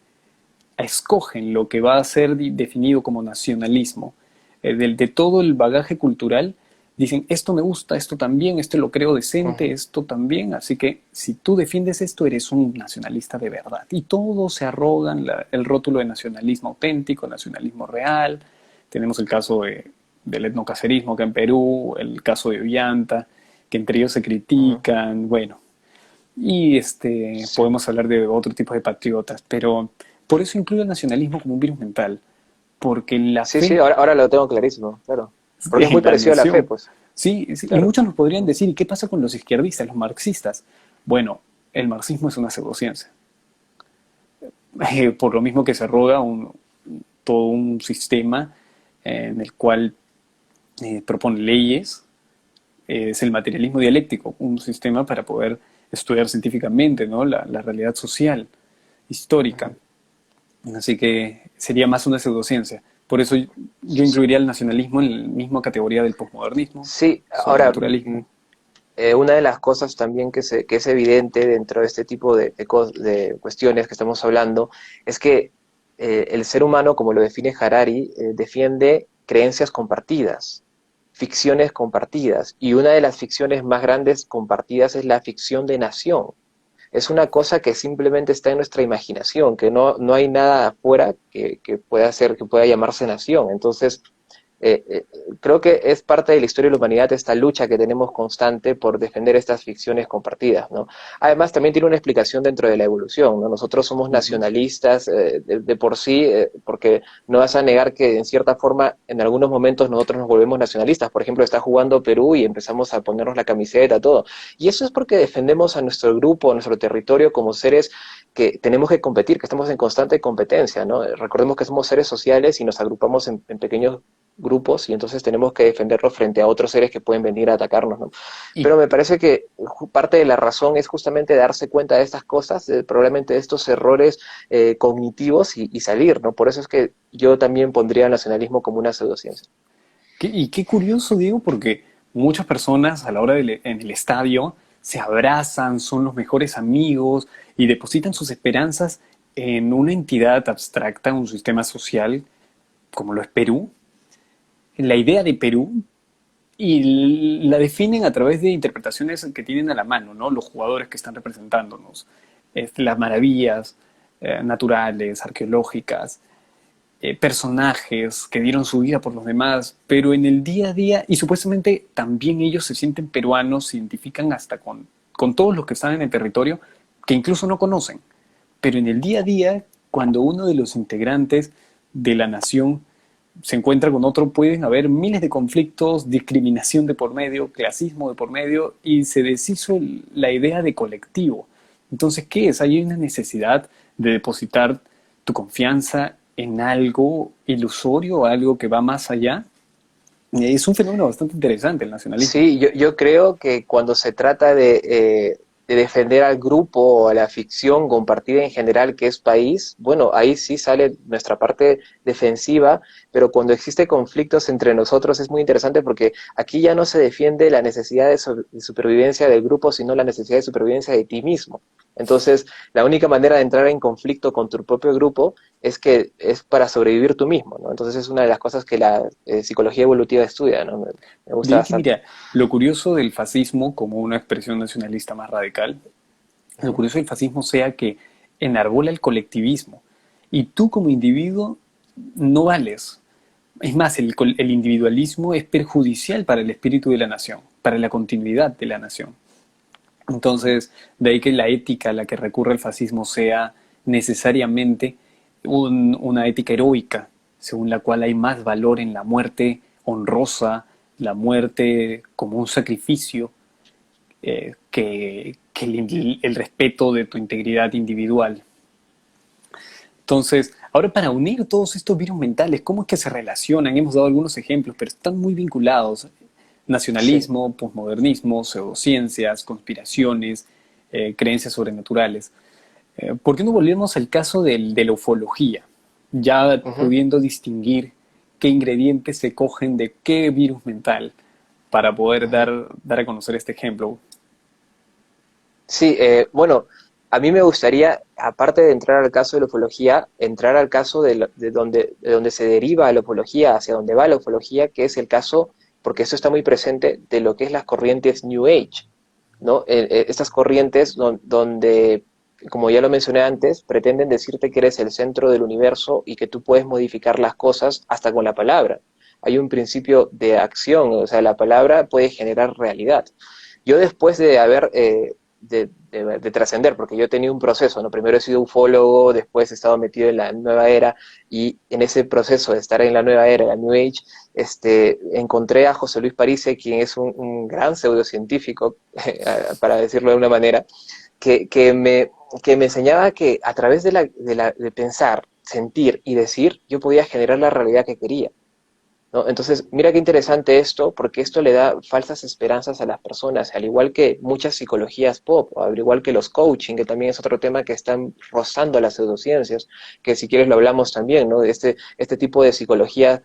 lo que va a ser definido como nacionalismo. De todo el bagaje cultural, dicen, esto me gusta, esto también, esto lo creo decente, Ujú. esto también, así que si tú defiendes esto, eres un nacionalista de verdad. Y todos se arrogan el rótulo de nacionalismo auténtico, nacionalismo real. Tenemos el caso del etnocacerismo acá en Perú, el caso de Ollanta, que entre ellos se Ujú. critican, bueno, y Sí. podemos hablar de otro tipo de patriotas, pero Por eso incluyo el nacionalismo como un virus mental, porque la Sí, sí, fe ahora lo tengo clarísimo, claro. Porque es muy en la parecido a la fe, nación. pues, Sí, sí, y claro. muchos nos podrían decir, ¿y qué pasa con los izquierdistas, los marxistas? Bueno, el marxismo es una pseudociencia. Por lo mismo que se roga todo un sistema en el cual propone leyes, es el materialismo dialéctico, un sistema para poder estudiar científicamente, ¿no? La realidad social, histórica. Ujú. Así que sería más una pseudociencia. Por eso yo incluiría el nacionalismo en la misma categoría del posmodernismo, Sí, ahora, sobrenaturalismo. una de las cosas también que es evidente dentro de este tipo de cuestiones que estamos hablando es que el ser humano, como lo define Harari, defiende creencias compartidas, ficciones compartidas, y una de las ficciones más grandes compartidas es la ficción de nación. Es una cosa que simplemente está en nuestra imaginación, que no hay nada afuera que pueda ser, que pueda llamarse nación. Entonces, eh, eh, creo que es parte de la historia de la humanidad esta lucha que tenemos constante por defender estas ficciones compartidas, ¿no? Además, también tiene una explicación dentro de la evolución, ¿no? Nosotros somos Uh -huh. nacionalistas de por sí, porque no vas a negar que en cierta forma en algunos momentos nosotros nos volvemos nacionalistas. Por ejemplo, está jugando Perú y empezamos a ponernos la camiseta, todo. Y eso es porque defendemos a nuestro grupo, a nuestro territorio como seres que tenemos que competir, que estamos en constante competencia, ¿no? Recordemos que somos seres sociales y nos agrupamos en pequeños grupos y entonces tenemos que defenderlos frente a otros seres que pueden venir a atacarnos, ¿no? Y, Pero me parece que parte de la razón es justamente darse cuenta de estas cosas, probablemente de estos errores cognitivos y salir, ¿no? Por eso es que yo también pondría el nacionalismo como una pseudociencia. y qué curioso, Diego, porque muchas personas a la hora en el estadio se abrazan, son los mejores amigos y depositan sus esperanzas en una entidad abstracta, un sistema social como lo es Perú, la idea de Perú, y la definen a través de interpretaciones que tienen a la mano, ¿no? Los jugadores que están representándonos, las maravillas naturales, arqueológicas, personajes que dieron su vida por los demás, pero en el día a día, y supuestamente también ellos se sienten peruanos, se identifican hasta con todos los que están en el territorio, que incluso no conocen. Pero en el día a día, cuando uno de los integrantes de la nación se encuentra con otro, pueden haber miles de conflictos, discriminación de por medio, clasismo de por medio, y se deshizo la idea de colectivo. Entonces, ¿qué es? Hay una necesidad de depositar tu confianza en algo ilusorio, algo que va más allá. Y es un fenómeno bastante interesante el nacionalismo. Sí, yo creo que cuando se trata de defender al grupo o a la ficción compartida en general que es país, bueno, ahí sí sale nuestra parte defensiva, pero cuando existe conflictos entre nosotros es muy interesante porque aquí ya no se defiende la necesidad de supervivencia del grupo, sino la necesidad de supervivencia de ti mismo. Entonces, la única manera de entrar en conflicto con tu propio grupo es que es para sobrevivir tú mismo, ¿no? Entonces es una de las cosas que la psicología evolutiva estudia, ¿no? Me De gusta ahí que, bastante. mira, lo curioso del fascismo como una expresión nacionalista más radical, lo Ujú. curioso del fascismo sea que enarbola el colectivismo y tú como individuo no vales. Es más, el individualismo es perjudicial para el espíritu de la nación, para la continuidad de la nación. Entonces, de ahí que la ética a la que recurre el fascismo sea necesariamente una ética heroica, según la cual hay más valor en la muerte honrosa, la muerte como un sacrificio, que el respeto de tu integridad individual. Entonces, ahora para unir todos estos virus mentales, ¿cómo es que se relacionan? Hemos dado algunos ejemplos, pero están muy vinculados. Sí. Nacionalismo, posmodernismo, pseudociencias, conspiraciones, creencias sobrenaturales. ¿Por qué no volvemos al caso de la ufología? Ya Ujú. pudiendo distinguir qué ingredientes se cogen de qué virus mental para poder Ujú. dar a conocer este ejemplo. Sí, bueno, a mí me gustaría, aparte de entrar al caso de la ufología, entrar al caso de donde se deriva la ufología, hacia donde va la ufología, que es el caso, porque esto está muy presente, de lo que es las corrientes New Age, ¿no? Estas corrientes donde, como ya lo mencioné antes, pretenden decirte que eres el centro del universo y que tú puedes modificar las cosas hasta con la palabra. Hay un principio de acción, o sea, la palabra puede generar realidad. Yo después de haber de trascender, porque yo he tenido un proceso, ¿no? Primero he sido ufólogo, después he estado metido en la nueva era, y en ese proceso de estar en la nueva era, la New Age, encontré a José Luis Parise, quien es un gran pseudocientífico, para decirlo de una manera, que, que, me, que me enseñaba que a través de pensar, sentir y decir, yo podía generar la realidad que quería. ¿No? Entonces, mira qué interesante esto, porque esto le da falsas esperanzas a las personas, al igual que muchas psicologías pop, o al igual que los coaching, que también es otro tema que están rozando las pseudociencias, que si quieres lo hablamos también, ¿no? Este tipo de psicología,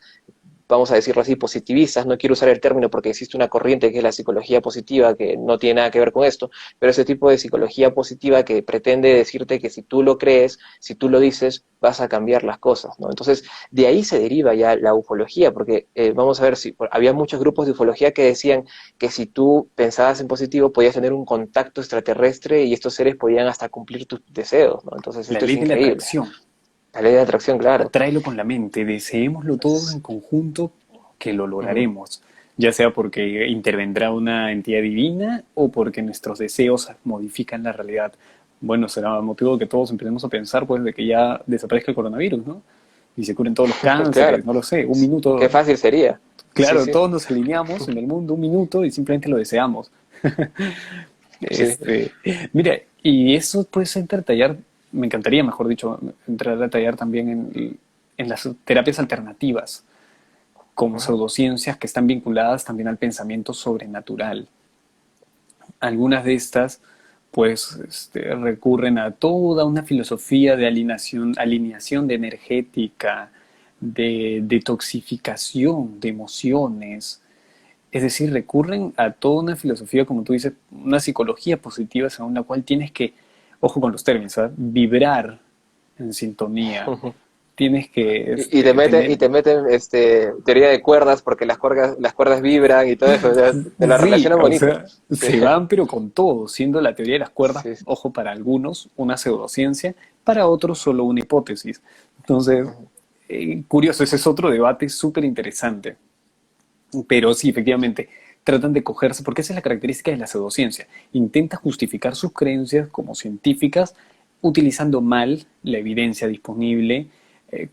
vamos a decirlo así, positivistas, no quiero usar el término porque existe una corriente que es la psicología positiva, que no tiene nada que ver con esto, pero ese tipo de psicología positiva que pretende decirte que si tú lo crees, si tú lo dices, vas a cambiar las cosas, ¿no? Entonces, de ahí se deriva ya la ufología, porque vamos a ver, si había muchos grupos de ufología que decían que si tú pensabas en positivo, podías tener un contacto extraterrestre y estos seres podían hasta cumplir tus deseos, ¿no? Entonces, La esto es ley de la increíble. atracción. La ley de atracción, claro. Tráelo con la mente, deseémoslo todos en conjunto, que lo Uh -huh. lograremos, ya sea porque intervendrá una entidad divina o porque nuestros deseos modifican la realidad. Bueno, será motivo de que todos empecemos a pensar pues de que ya desaparezca el coronavirus, ¿no? Y se curen todos los Claro. cánceres, no lo sé, un Qué minuto, fácil sería. Sí, claro, sí, todos nos alineamos en el mundo un minuto y simplemente lo deseamos. sí. Este, mira, y eso puede ser detallar, me encantaría, mejor dicho, entrar a detallar también en las terapias alternativas, como Uh -huh. pseudociencias que están vinculadas también al pensamiento sobrenatural. Algunas de estas, pues, recurren a toda una filosofía de alineación de energética, de detoxificación de emociones, es decir, recurren a toda una filosofía, como tú dices, una psicología positiva según la cual tienes que, ojo con los términos, ¿sabes? Vibrar en sintonía. Tienes que Y tener... te meten teoría de cuerdas porque las cuerdas vibran y todo eso, o sea, te la Sí, relacionan o bonito. sea, Sí, se van pero con todo, siendo la teoría de las cuerdas, sí. ojo, para algunos una pseudociencia, para otros solo una hipótesis. Entonces, curioso, ese es otro debate súper interesante. Pero sí, efectivamente, tratan de cogerse, porque esa es la característica de la pseudociencia. Intenta justificar sus creencias como científicas utilizando mal la evidencia disponible,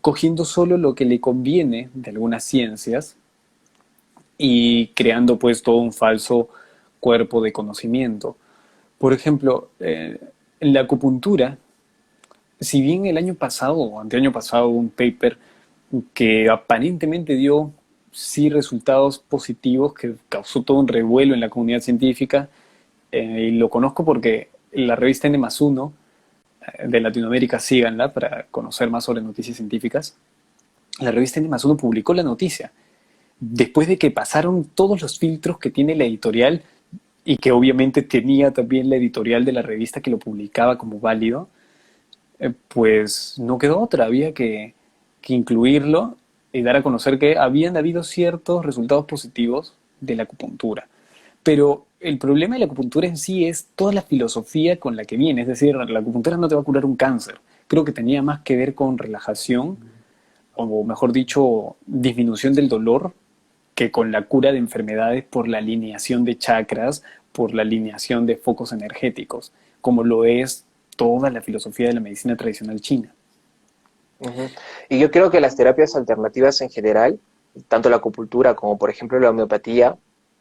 cogiendo solo lo que le conviene de algunas ciencias y creando pues todo un falso cuerpo de conocimiento. Por ejemplo, en la acupuntura, si bien el año pasado o anteaño pasado un paper que aparentemente dio sí resultados positivos, que causó todo un revuelo en la comunidad científica, y lo conozco porque la revista N más uno de Latinoamérica, síganla para conocer más sobre noticias científicas, la revista N más uno publicó la noticia, después de que pasaron todos los filtros que tiene la editorial y que obviamente tenía también la editorial de la revista que lo publicaba como válido, pues no quedó otra, había que incluirlo y dar a conocer que habían habido ciertos resultados positivos de la acupuntura. Pero el problema de la acupuntura en sí es toda la filosofía con la que viene, es decir, la acupuntura no te va a curar un cáncer. Creo que tenía más que ver con relajación, o mejor dicho, disminución del dolor, que con la cura de enfermedades por la alineación de chakras, por la alineación de focos energéticos, como lo es toda la filosofía de la medicina tradicional china. Uh -huh. Y yo creo que las terapias alternativas en general, tanto la acupuntura como por ejemplo la homeopatía,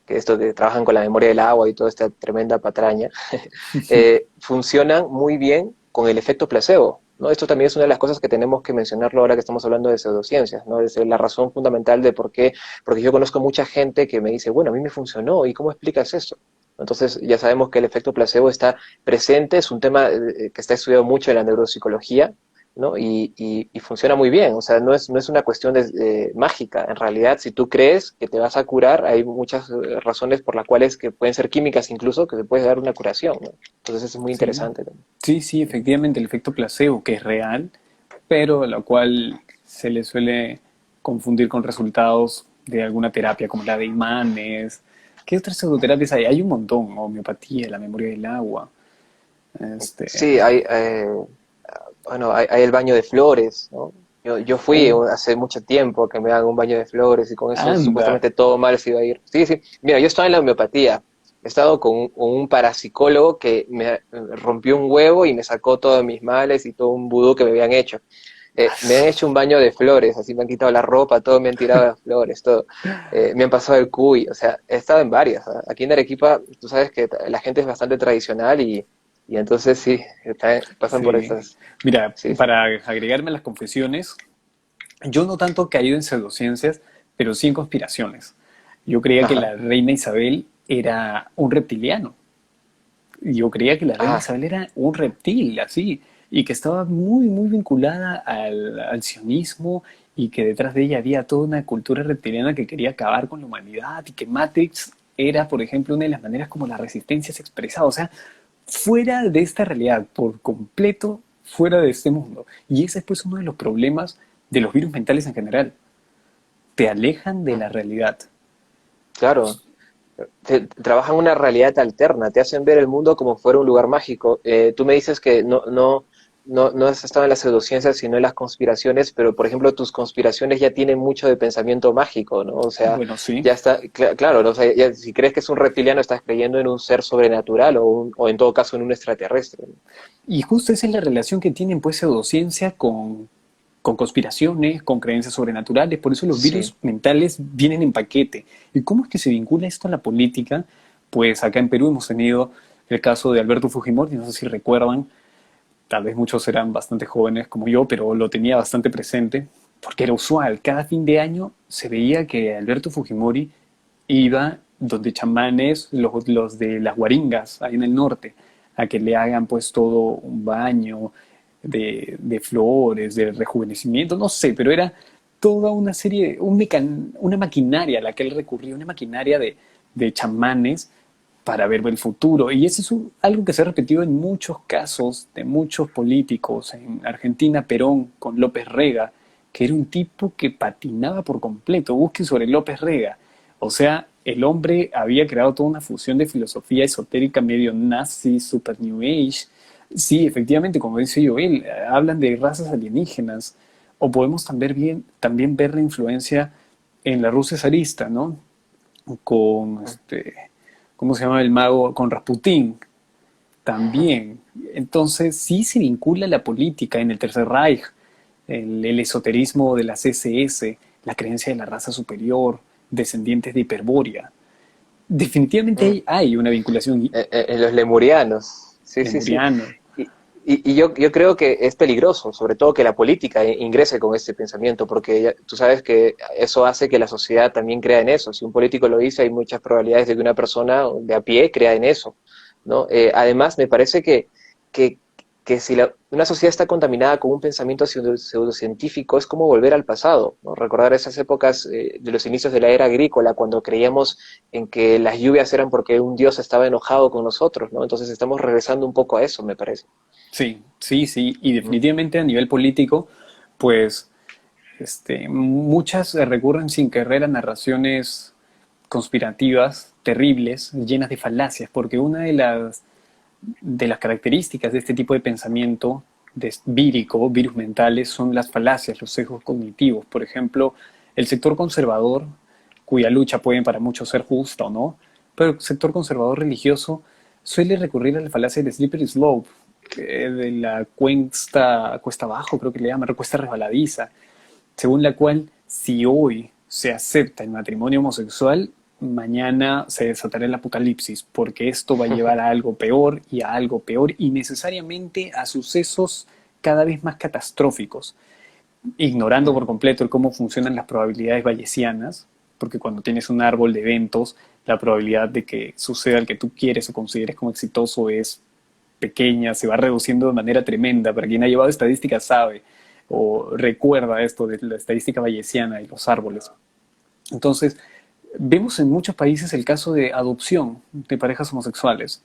que esto que trabajan con la memoria del agua y toda esta tremenda patraña, funcionan muy bien con el efecto placebo, ¿no? Esto también es una de las cosas que tenemos que mencionarlo ahora que estamos hablando de pseudociencias, ¿no? Es la razón fundamental de por qué, porque yo conozco mucha gente que me dice, bueno, a mí me funcionó, ¿y cómo explicas eso? Entonces ya sabemos que el efecto placebo está presente, es un tema que está estudiado mucho en la neuropsicología, ¿no? Y funciona muy bien, o sea, no es una cuestión mágica, en realidad si tú crees que te vas a curar, hay muchas razones por las cuales que pueden ser químicas incluso, que te puede dar una curación, ¿no? Entonces eso es muy Sí, interesante también. sí, sí, efectivamente el efecto placebo, que es real, pero a la cual se le suele confundir con resultados de alguna terapia como la de imanes. ¿Qué otras pseudoterapias hay? Hay un montón, homeopatía, la memoria del agua. Este, Sí, bueno, hay el baño de flores, ¿no? Yo fui oh, hace mucho tiempo que me hagan un baño de flores y con eso anda, supuestamente todo mal se iba a ir. Sí, sí. Mira, yo estaba en la homeopatía. he estado con un parapsicólogo que me rompió un huevo y me sacó todos mis males y todo un vudú que me habían hecho. Me han hecho un baño de flores, así me han quitado la ropa, todo me han tirado las flores, todo. Me han pasado el cuy, o sea, he estado en varias. ¿Ah? Aquí en Arequipa, tú sabes que la gente es bastante tradicional y entonces sí, pasan por Sí. estas. Mira, Sí, sí. para agregarme a las confesiones, yo no tanto he caído en pseudociencias, pero sí en conspiraciones. Yo creía que Ajá. la reina Isabel era un reptiliano. Yo creía que la reina Ah, Isabel era un reptil, así, y que estaba muy, muy vinculada al sionismo y que detrás de ella había toda una cultura reptiliana que quería acabar con la humanidad y que Matrix era, por ejemplo, una de las maneras como la resistencia se expresaba. O sea, fuera de esta realidad, por completo fuera de este mundo. Y ese es pues uno de los problemas de los virus mentales en general. Te alejan de la realidad. claro. Trabajan una realidad alterna, te hacen ver el mundo como fuera un lugar mágico. Tú me dices que no has estado en las pseudociencias, sino en las conspiraciones, pero por ejemplo tus conspiraciones ya tienen mucho de pensamiento mágico, ¿no? O sea, Bueno, sí. ya está, claro, ¿no? O sea, si crees que es un reptiliano, estás creyendo en un ser sobrenatural o en todo caso en un extraterrestre. ¿No? Y justo esa es la relación que tienen pues pseudociencia con conspiraciones, con creencias sobrenaturales. Por eso los Sí. virus mentales vienen en paquete. ¿Y cómo es que se vincula esto a la política? Pues acá en Perú hemos tenido el caso de Alberto Fujimori, no sé si recuerdan, tal vez muchos serán bastante jóvenes como yo, pero lo tenía bastante presente, porque era usual. Cada fin de año se veía que Alberto Fujimori iba donde chamanes, los de las Guaringas, ahí en el norte, a que le hagan pues todo un baño de flores, de rejuvenecimiento, no sé, pero era toda una serie, una maquinaria a la que él recurría, una maquinaria de chamanes para ver el futuro. Y eso es algo que se ha repetido en muchos casos de muchos políticos. En Argentina, Perón con López Rega, que era un tipo que patinaba por completo. Busquen sobre López Rega. O sea, el hombre había creado toda una fusión de filosofía esotérica medio nazi, super new age. Sí, efectivamente, como dice Joel, hablan de razas alienígenas. O podemos también ver la influencia en la Rusia zarista, ¿no? Con ¿cómo se llama el mago? Con Rasputín también. Entonces sí se vincula la política en el Tercer Reich, el esoterismo de las SS, la creencia de la raza superior, descendientes de Hiperbórea. Definitivamente Mm. hay una vinculación En los lemurianos. Sí, sí, sí. lemuriana. Y, y yo creo que es peligroso, sobre todo que la política ingrese con este pensamiento, porque tú sabes que eso hace que la sociedad también crea en eso. Si un político lo dice, hay muchas probabilidades de que una persona de a pie crea en eso, ¿no? Además, me parece que, que si una sociedad está contaminada con un pensamiento pseudocientífico, es como volver al pasado, ¿no? Recordar esas épocas de los inicios de la era agrícola, cuando creíamos en que las lluvias eran porque un dios estaba enojado con nosotros, ¿no? Entonces estamos regresando un poco a eso, me parece. Sí, sí, sí. Y ¿No? definitivamente a nivel político, pues muchas recurren sin querer a narraciones conspirativas, terribles, llenas de falacias, porque una de las características de este tipo de pensamiento vírico, virus mentales, son las falacias, los sesgos cognitivos. Por ejemplo, el sector conservador, cuya lucha puede para muchos ser justa o no, pero el sector conservador religioso suele recurrir a la falacia del slippery slope, de la cuesta abajo, creo que le llaman, cuesta resbaladiza, según la cual si hoy se acepta el matrimonio homosexual, mañana se desatará el apocalipsis, porque esto va a llevar a algo peor y a algo peor y necesariamente a sucesos cada vez más catastróficos, ignorando por completo el cómo funcionan las probabilidades bayesianas, porque cuando tienes un árbol de eventos, la probabilidad de que suceda el que tú quieres o consideres como exitoso es pequeña, se va reduciendo de manera tremenda. Para quien ha llevado estadística sabe o recuerda esto de la estadística bayesiana y los árboles. Entonces, vemos en muchos países el caso de adopción de parejas homosexuales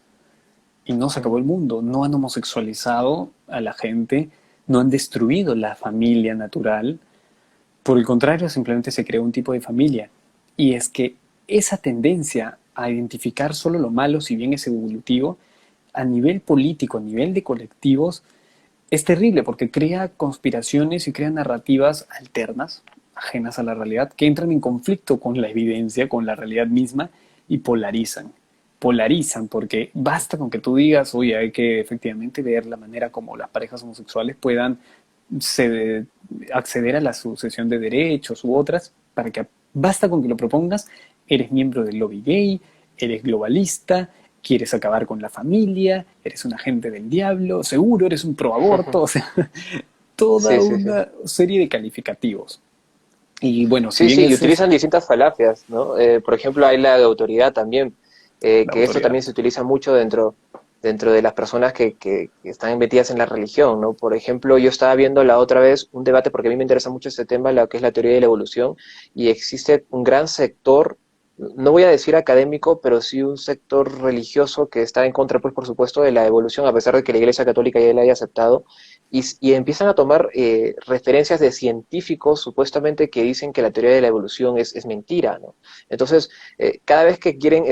y no se acabó el mundo, no han homosexualizado a la gente, no han destruido la familia natural, por el contrario, simplemente se creó un tipo de familia. Y es que esa tendencia a identificar solo lo malo, si bien es evolutivo, a nivel político, a nivel de colectivos, es terrible porque crea conspiraciones y crea narrativas alternas, ajenas a la realidad, que entran en conflicto con la evidencia, con la realidad misma y polarizan. polarizan, porque basta con que tú digas, oye, hay que efectivamente ver la manera como las parejas homosexuales puedan se- acceder a la sucesión de derechos u otras, para que basta con que lo propongas, eres miembro del lobby gay, eres globalista, quieres acabar con la familia, eres un agente del diablo, seguro eres un pro aborto, o sea, toda Sí, sí, sí. una serie de calificativos. Y bueno, si Sí, bien sí, y ese es utilizan distintas falacias, ¿no? Por ejemplo, hay la de autoridad también, la que esto autoridad. también se utiliza mucho dentro de las personas que están metidas en la religión, ¿no? Por ejemplo, yo estaba viendo la otra vez un debate, porque a mí me interesa mucho este tema, lo que es la teoría de la evolución, y existe un gran sector, no voy a decir académico, pero sí un sector religioso que está en contra, pues, por supuesto, de la evolución, a pesar de que la Iglesia Católica ya la haya aceptado, y empiezan a tomar referencias de científicos supuestamente que dicen que la teoría de la evolución es mentira, ¿no? Entonces, cada vez que quieren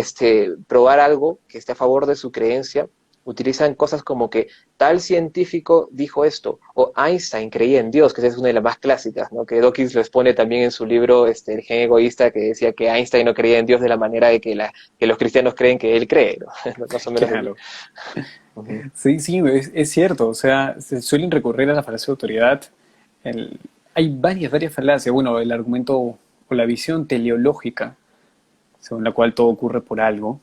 probar algo que esté a favor de su creencia, utilizan cosas como que tal científico dijo esto, o Einstein creía en Dios, que esa es una de las más clásicas, ¿no? Que Dawkins lo expone también en su libro El gen egoísta, que decía que Einstein no creía en Dios de la manera de que los cristianos creen que él cree, ¿no? Más o menos así. Claro. Uh -huh. Sí, sí, es cierto. O sea, se suelen recurrir a la falacia de autoridad. Hay varias falacias. Bueno, el argumento o la visión teleológica, según la cual todo ocurre por algo.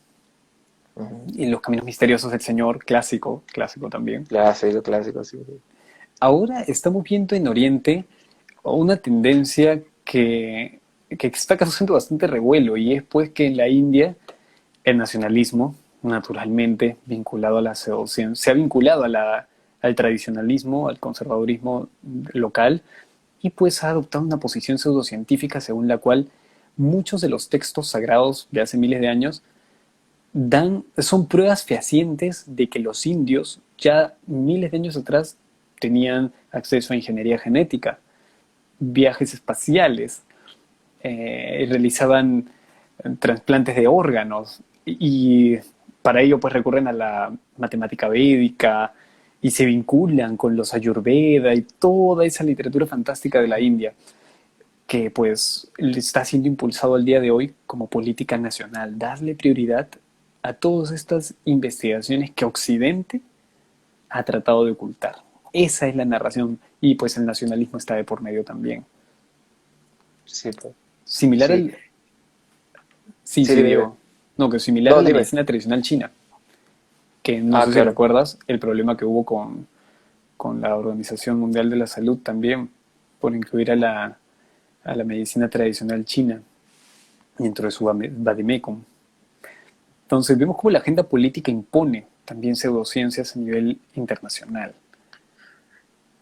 Uh -huh. Y los caminos misteriosos del Señor, clásico, clásico también. Clásico, clásico, sí. Ahora estamos viendo en Oriente una tendencia que está causando bastante revuelo, y es pues que en la India el nacionalismo, naturalmente vinculado a la pseudociencia, se ha vinculado al tradicionalismo, al conservadurismo local, y pues ha adoptado una posición pseudocientífica según la cual muchos de los textos sagrados de hace miles de años son pruebas fehacientes de que los indios ya miles de años atrás tenían acceso a ingeniería genética, viajes espaciales, realizaban trasplantes de órganos, y para ello pues recurren a la matemática védica y se vinculan con los ayurveda y toda esa literatura fantástica de la India, que pues está siendo impulsado al día de hoy como política nacional, darle prioridad a todas estas investigaciones que Occidente ha tratado de ocultar. Esa es la narración, y pues el nacionalismo está de por medio también. Sí, pues. Similar Sí, al... Sí, sí, sí, dime, dime. Diego. No, que similar a No, la dime. medicina tradicional china, que no Ah, sé si claro. recuerdas el problema que hubo con la Organización Mundial de la Salud también, por incluir a la medicina tradicional china dentro de su vademecum. Entonces vemos cómo la agenda política impone también pseudociencias a nivel internacional.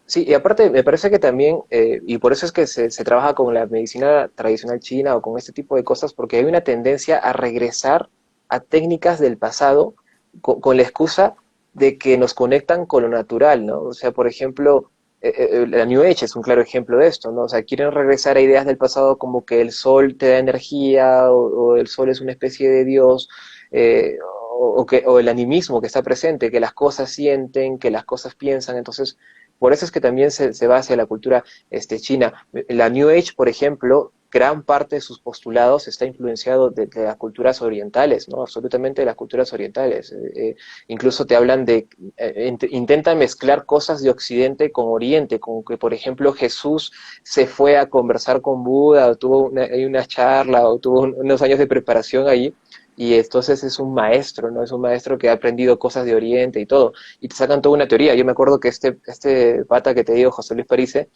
Sí, y aparte me parece que también, y por eso es que se trabaja con la medicina tradicional china o con este tipo de cosas, porque hay una tendencia a regresar a técnicas del pasado con la excusa de que nos conectan con lo natural, ¿no? O sea, por ejemplo, la New Age es un claro ejemplo de esto, ¿no? O sea, quieren regresar a ideas del pasado como que el sol te da energía o el sol es una especie de Dios, o el animismo que está presente, que las cosas sienten, que las cosas piensan, entonces por eso es que también se va hacia la cultura china. La New Age, por ejemplo, gran parte de sus postulados está influenciado de las culturas orientales, ¿no? Absolutamente de las culturas orientales. Incluso te hablan de, intentan mezclar cosas de Occidente con Oriente, como que, por ejemplo, Jesús se fue a conversar con Buda, o tuvo una charla, o tuvo unos años de preparación ahí, y entonces es un maestro, ¿no? Es un maestro que ha aprendido cosas de Oriente y todo y te sacan toda una teoría. Yo me acuerdo que este pata que te digo, José Luis Parise,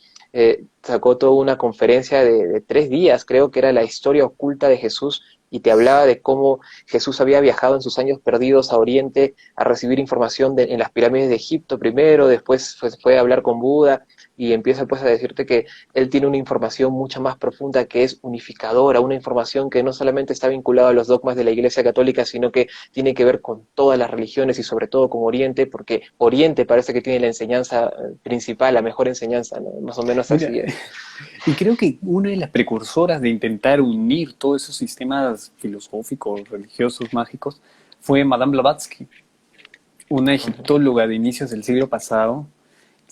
sacó toda una conferencia de 3 días, creo que era la historia oculta de Jesús, y te hablaba de cómo Jesús había viajado en sus años perdidos a Oriente a recibir información en las pirámides de Egipto primero, después fue a hablar con Buda, y empieza pues a decirte que él tiene una información mucho más profunda que es unificadora, una información que no solamente está vinculada a los dogmas de la Iglesia Católica, sino que tiene que ver con todas las religiones y sobre todo con Oriente, porque Oriente parece que tiene la enseñanza principal, la mejor enseñanza, ¿no? Más o menos Mira, así es. y creo que una de las precursoras de intentar unir todos esos sistemas filosóficos, religiosos, mágicos, fue Madame Blavatsky, una Uh -huh. egiptóloga de inicios del siglo pasado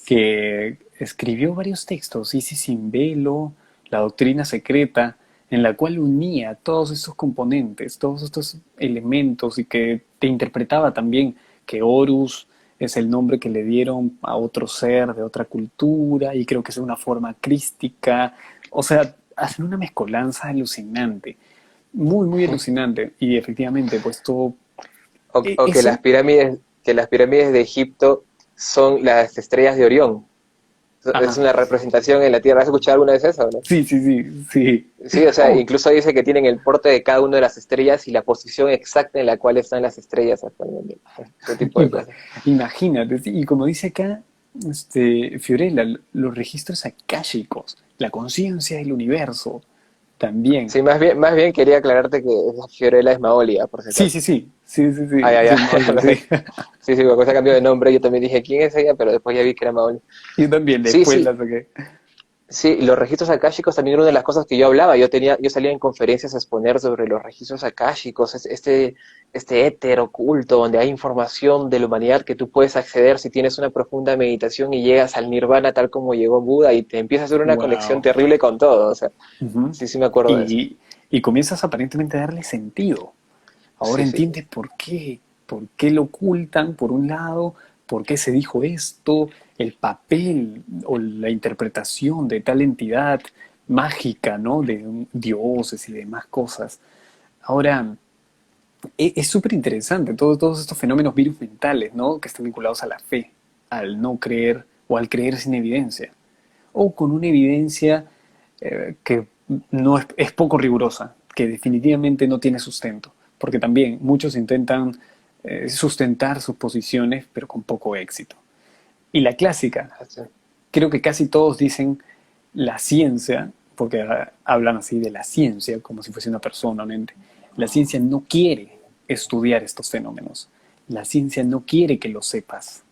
que escribió varios textos: Isis sin velo, La doctrina secreta, en la cual unía todos estos componentes, todos estos elementos y que te interpretaba también que Horus es el nombre que le dieron a otro ser de otra cultura y creo que es una forma crística. O sea, hacen una mezcolanza alucinante, muy, muy alucinante. Y efectivamente, pues todo O eso. que las pirámides de Egipto son las estrellas de Orión. Es Ajá. una representación en la Tierra. ¿Has escuchado alguna vez eso, no? Sí, sí, sí, sí. Sí, o sea, Oh, incluso dice que tienen el porte de cada una de las estrellas y la posición exacta en la cual están las estrellas actualmente. Ese tipo de ima- cosas. imagínate, sí, y como dice acá, Fiorella, los registros akáshicos, la conciencia del universo, también. Sí, más bien quería aclararte que esa Fiorella es Maolia, por si Sí, acaso. sí, sí, sí, sí, Ah, sí, ya, sí, ya, Maule, no sí. sé. Sí, sí, cuando se cambió de nombre, yo también dije, ¿quién es ella? Pero después ya vi que era Maolia. Yo también, Sí, después sí, la saqué. sí, los registros akáshicos también era una de las cosas que yo hablaba. Yo salía en conferencias a exponer sobre los registros akáshicos, este éter oculto donde hay información de la humanidad que tú puedes acceder si tienes una profunda meditación y llegas al nirvana tal como llegó Buda y te empieza a hacer una conexión Wow. terrible con todo. O sea, Ujú. sí, sí me acuerdo de eso. Y comienzas aparentemente a darle sentido. Ahora Sí, sí, sí. entiendes por qué lo ocultan, por un lado, por qué se dijo esto, el papel o la interpretación de tal entidad mágica, ¿no? Dioses y demás cosas. Ahora, es súper interesante todos estos fenómenos virus mentales, ¿no? Que están vinculados a la fe, al no creer o al creer sin evidencia, o con una evidencia que no es poco rigurosa, que definitivamente no tiene sustento, porque también muchos intentan sustentar sus posiciones, pero con poco éxito. Y la clásica, Así. creo que casi todos dicen la ciencia, porque hablan así de la ciencia como si fuese una persona, un ente. La ciencia no quiere estudiar estos fenómenos. La ciencia no quiere que lo sepas.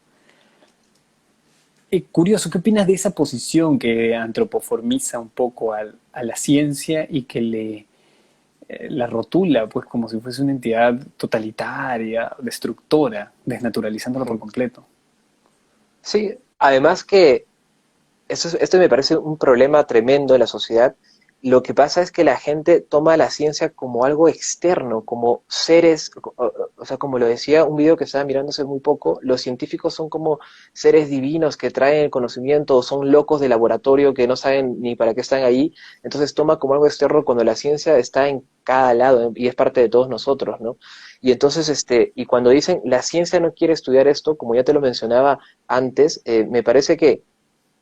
Curioso, ¿qué opinas de esa posición que antropoformiza un poco a la ciencia y que la rotula pues como si fuese una entidad totalitaria, destructora, desnaturalizándola por completo? Sí, además que esto me parece un problema tremendo en la sociedad. Lo que pasa es que la gente toma la ciencia como algo externo, como seres, o sea, como lo decía un video que estaba mirando hace muy poco, los científicos son como seres divinos que traen el conocimiento o son locos de laboratorio que no saben ni para qué están ahí. Entonces toma como algo externo cuando la ciencia está en cada lado y es parte de todos nosotros, ¿no? Y entonces, y cuando dicen la ciencia no quiere estudiar esto, como ya te lo mencionaba antes, me parece que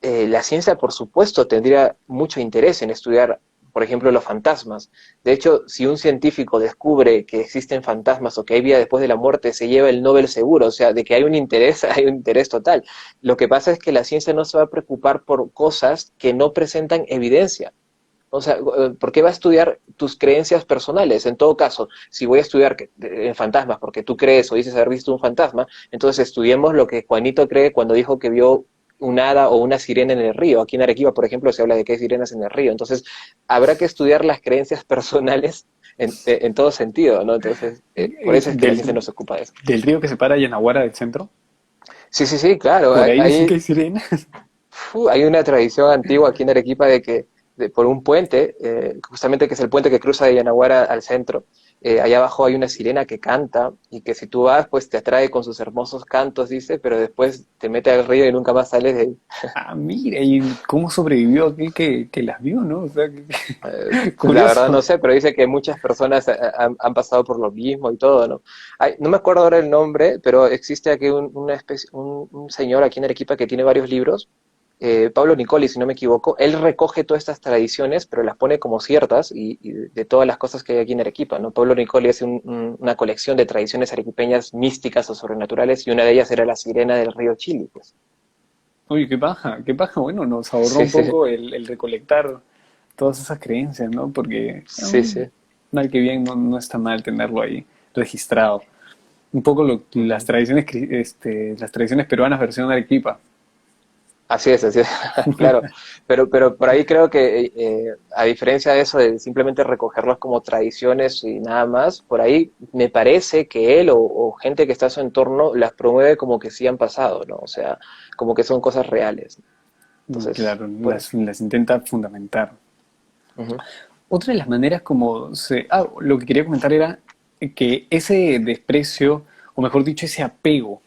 la ciencia, por supuesto, tendría mucho interés en estudiar, por ejemplo, los fantasmas. De hecho, si un científico descubre que existen fantasmas o que hay vida después de la muerte, se lleva el Nobel seguro, o sea, de que hay un interés, hay un interés total. Lo que pasa es que la ciencia no se va a preocupar por cosas que no presentan evidencia. O sea, ¿por qué va a estudiar tus creencias personales? En todo caso, si voy a estudiar fantasmas porque tú crees o dices haber visto un fantasma, entonces estudiemos lo que Juanito cree cuando dijo que vio un hada o una sirena en el río. Aquí en Arequipa, por ejemplo, se habla de que hay sirenas en el río. Entonces, habrá que estudiar las creencias personales en todo sentido, ¿no? Entonces, por eso es que la ciencia no Del, se ocupa de eso. del río que separa Yanaguara del centro, Sí, sí, sí, claro. por ahí dicen que hay sirenas. Hay una tradición antigua aquí en Arequipa de que por un puente, justamente que es el puente que cruza de Yanaguara al centro, allá abajo hay una sirena que canta y que si tú vas, pues te atrae con sus hermosos cantos, dice, pero después te mete al río y nunca más sales de ahí. Ah, mira, y cómo sobrevivió aquel que las vio, ¿no? O sea, La verdad curioso. no sé, pero dice que muchas personas han pasado por lo mismo y todo, ¿no? No me acuerdo ahora el nombre, pero existe aquí un señor aquí en Arequipa que tiene varios libros, Pablo Nicoli, si no me equivoco. Él recoge todas estas tradiciones, pero las pone como ciertas y de todas las cosas que hay aquí en Arequipa, ¿no? Pablo Nicoli hace una colección de tradiciones arequipeñas místicas o sobrenaturales y una de ellas era la sirena del río Chili, pues. Oye, qué paja, qué paja. Bueno, nos ahorró Sí, un sí, poco el recolectar todas esas creencias, ¿no? Porque sí, sí. mal que bien no está mal tenerlo ahí registrado. Un poco las tradiciones, las tradiciones peruanas versión Arequipa. Así es, claro. Pero por ahí creo que, a diferencia de eso, de simplemente recogerlos como tradiciones y nada más, por ahí me parece que él o gente que está a su entorno las promueve como que sí han pasado, ¿no? O sea, como que son cosas reales. Entonces, Claro, pues, las intenta fundamentar. ujú. Otra de las maneras como lo que quería comentar era que ese desprecio, o mejor dicho, ese apego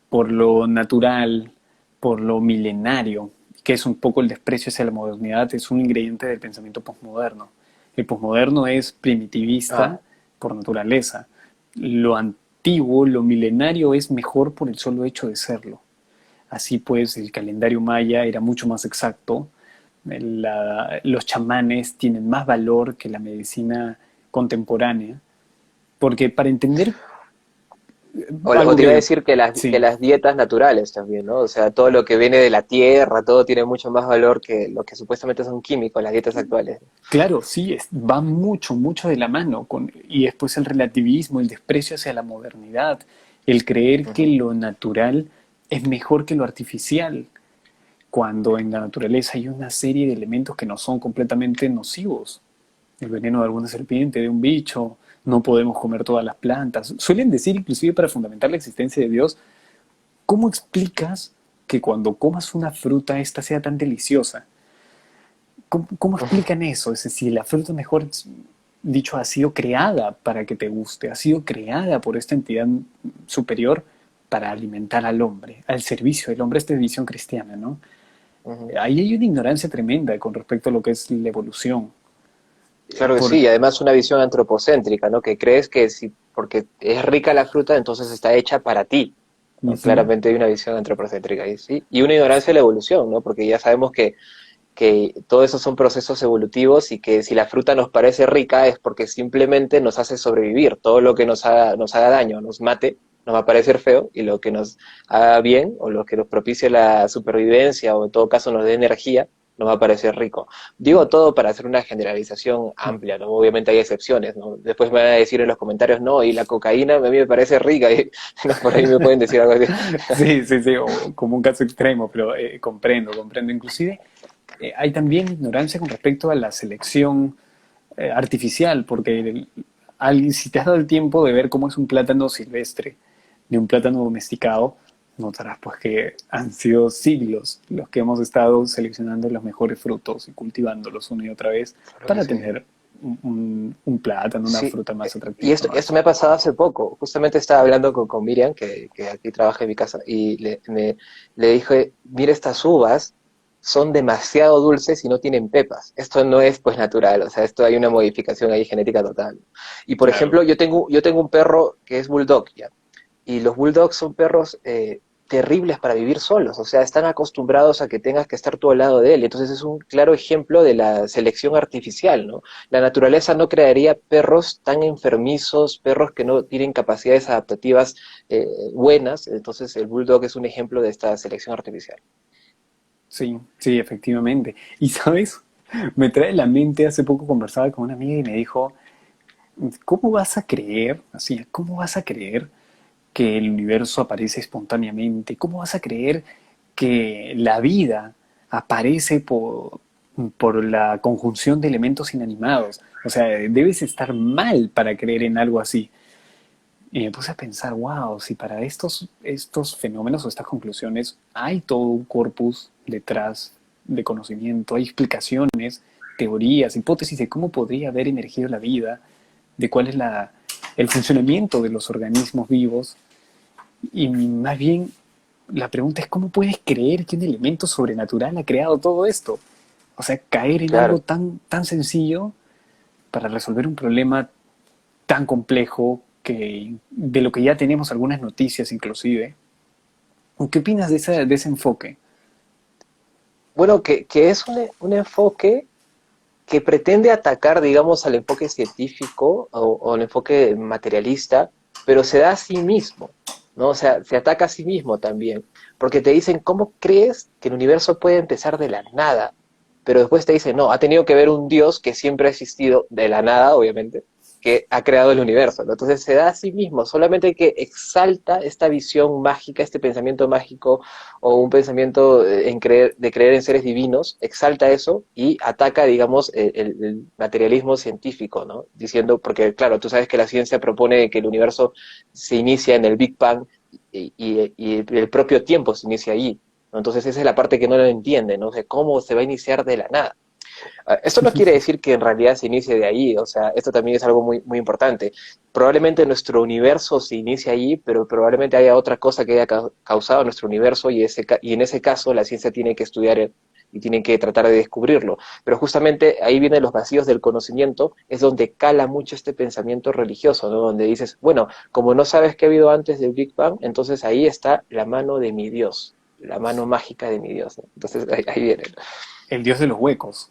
por lo natural, por lo milenario, que es un poco el desprecio hacia la modernidad, es un ingrediente del pensamiento posmoderno. El posmoderno es Ah, primitivista por naturaleza. Lo antiguo, lo milenario es mejor por el solo hecho de serlo. Así pues, el calendario maya era mucho más exacto, los chamanes tienen más valor que la medicina contemporánea, porque para entender o algo te iba a que, decir que que sí, las dietas naturales también, ¿no? O sea, todo lo que viene de la tierra, todo tiene mucho más valor que lo que supuestamente son químicos, las dietas actuales. claro, sí, va mucho, mucho de la mano, y después el relativismo, el desprecio hacia la modernidad, el creer que Ujú. lo natural es mejor que lo artificial, cuando en la naturaleza hay una serie de elementos que no son completamente nocivos. El veneno de alguna serpiente, de un bicho, no podemos comer todas las plantas. Suelen decir, inclusive para fundamentar la existencia de Dios, ¿cómo explicas que cuando comas una fruta esta sea tan deliciosa? ¿Cómo explican eso? Es decir, la fruta, mejor dicho, ha sido creada para que te guste, ha sido creada por esta entidad superior para alimentar al hombre, al servicio del hombre, esta es visión cristiana, ¿no? Ujú. Ahí hay una ignorancia tremenda con respecto a lo que es la evolución. Claro que Por, sí, y además una visión antropocéntrica, ¿no? Que crees que si, porque es rica la fruta, entonces está hecha para ti, ¿no? ujú, Claramente hay una visión antropocéntrica ahí, sí. Y una ignorancia de la evolución, ¿no? Porque ya sabemos que todo eso son procesos evolutivos y que si la fruta nos parece rica es porque simplemente nos hace sobrevivir. Todo lo que nos haga daño, nos mate, nos va a parecer feo y lo que nos haga bien o lo que nos propicie la supervivencia o en todo caso nos dé energía, nos va a parecer rico. Digo todo para hacer una generalización amplia, ¿no? Obviamente hay excepciones, ¿no? Después me van a decir en los comentarios, no, y la cocaína a mí me parece rica y no, por ahí me pueden decir algo así. sí, sí, sí, como un caso extremo, pero comprendo, comprendo. Inclusive hay también ignorancia con respecto a la selección artificial, porque si te has dado el tiempo de ver cómo es un plátano silvestre de un plátano domesticado, notarás pues que han sido siglos los que hemos estado seleccionando los mejores frutos y cultivándolos una y otra vez Claro que para sí. tener un plátano, una Sí, fruta más y atractiva, esto, ¿no? esto me ha pasado hace poco. Justamente estaba hablando con Miriam, que aquí trabaja en mi casa, y le dije, mira, estas uvas son demasiado dulces y no tienen pepas. Esto no es pues natural, o sea, esto hay una modificación ahí genética total. Y por Claro. ejemplo, yo tengo un perro que es bulldog, ¿ya? Y los bulldogs son perros terribles para vivir solos, o sea, están acostumbrados a que tengas que estar tú al lado de él. Entonces es un claro ejemplo de la selección artificial, ¿no? La naturaleza no crearía perros tan enfermizos, perros que no tienen capacidades adaptativas buenas. Entonces el bulldog es un ejemplo de esta selección artificial. Sí, sí, efectivamente. Y sabes, me trae a la mente, hace poco conversaba con una amiga y me dijo, ¿cómo vas a creer, así, cómo vas a creer que el universo aparece espontáneamente? ¿Cómo vas a creer que la vida aparece por la conjunción de elementos inanimados? O sea, debes estar mal para creer en algo así. Y me puse a pensar, wow, si para estos fenómenos o estas conclusiones hay todo un corpus detrás de conocimiento, hay explicaciones, teorías, hipótesis de cómo podría haber emergido la vida, de cuál es el funcionamiento de los organismos vivos. Y más bien, la pregunta es, ¿cómo puedes creer que un elemento sobrenatural ha creado todo esto? O sea, caer en algo Claro. tan, tan sencillo para resolver un problema tan complejo que de lo que ya tenemos algunas noticias inclusive. ¿Qué opinas de ese enfoque? Bueno, que es un enfoque que pretende atacar, digamos, al enfoque científico o al enfoque materialista, pero se da a sí mismo, ¿no? O sea, se ataca a sí mismo también, porque te dicen, ¿cómo crees que el universo puede empezar de la nada? Pero después te dicen, no, ha tenido que haber un Dios que siempre ha existido de la nada, obviamente, que ha creado el universo, ¿no? Entonces se da a sí mismo, solamente que exalta esta visión mágica, este pensamiento mágico o un pensamiento de creer en seres divinos, exalta eso y ataca, digamos, el materialismo científico, ¿no? Diciendo, porque claro, tú sabes que la ciencia propone que el universo se inicia en el Big Bang y el propio tiempo se inicia allí, ¿no? Entonces esa es la parte que no lo entiende, ¿no? O sea, ¿cómo se va a iniciar de la nada? Esto no quiere decir que en realidad se inicie de ahí, o sea, esto también es algo muy, muy importante. Probablemente nuestro universo se inicie allí, pero probablemente haya otra cosa que haya causado nuestro universo y en ese caso la ciencia tiene que estudiar y tiene que tratar de descubrirlo. Pero justamente ahí vienen los vacíos del conocimiento, es donde cala mucho este pensamiento religioso, ¿no? Donde dices, bueno, como no sabes qué ha habido antes del Big Bang, entonces ahí está la mano de mi Dios, la mano mágica de mi Dios, ¿no? Entonces ahí viene. El dios de los huecos.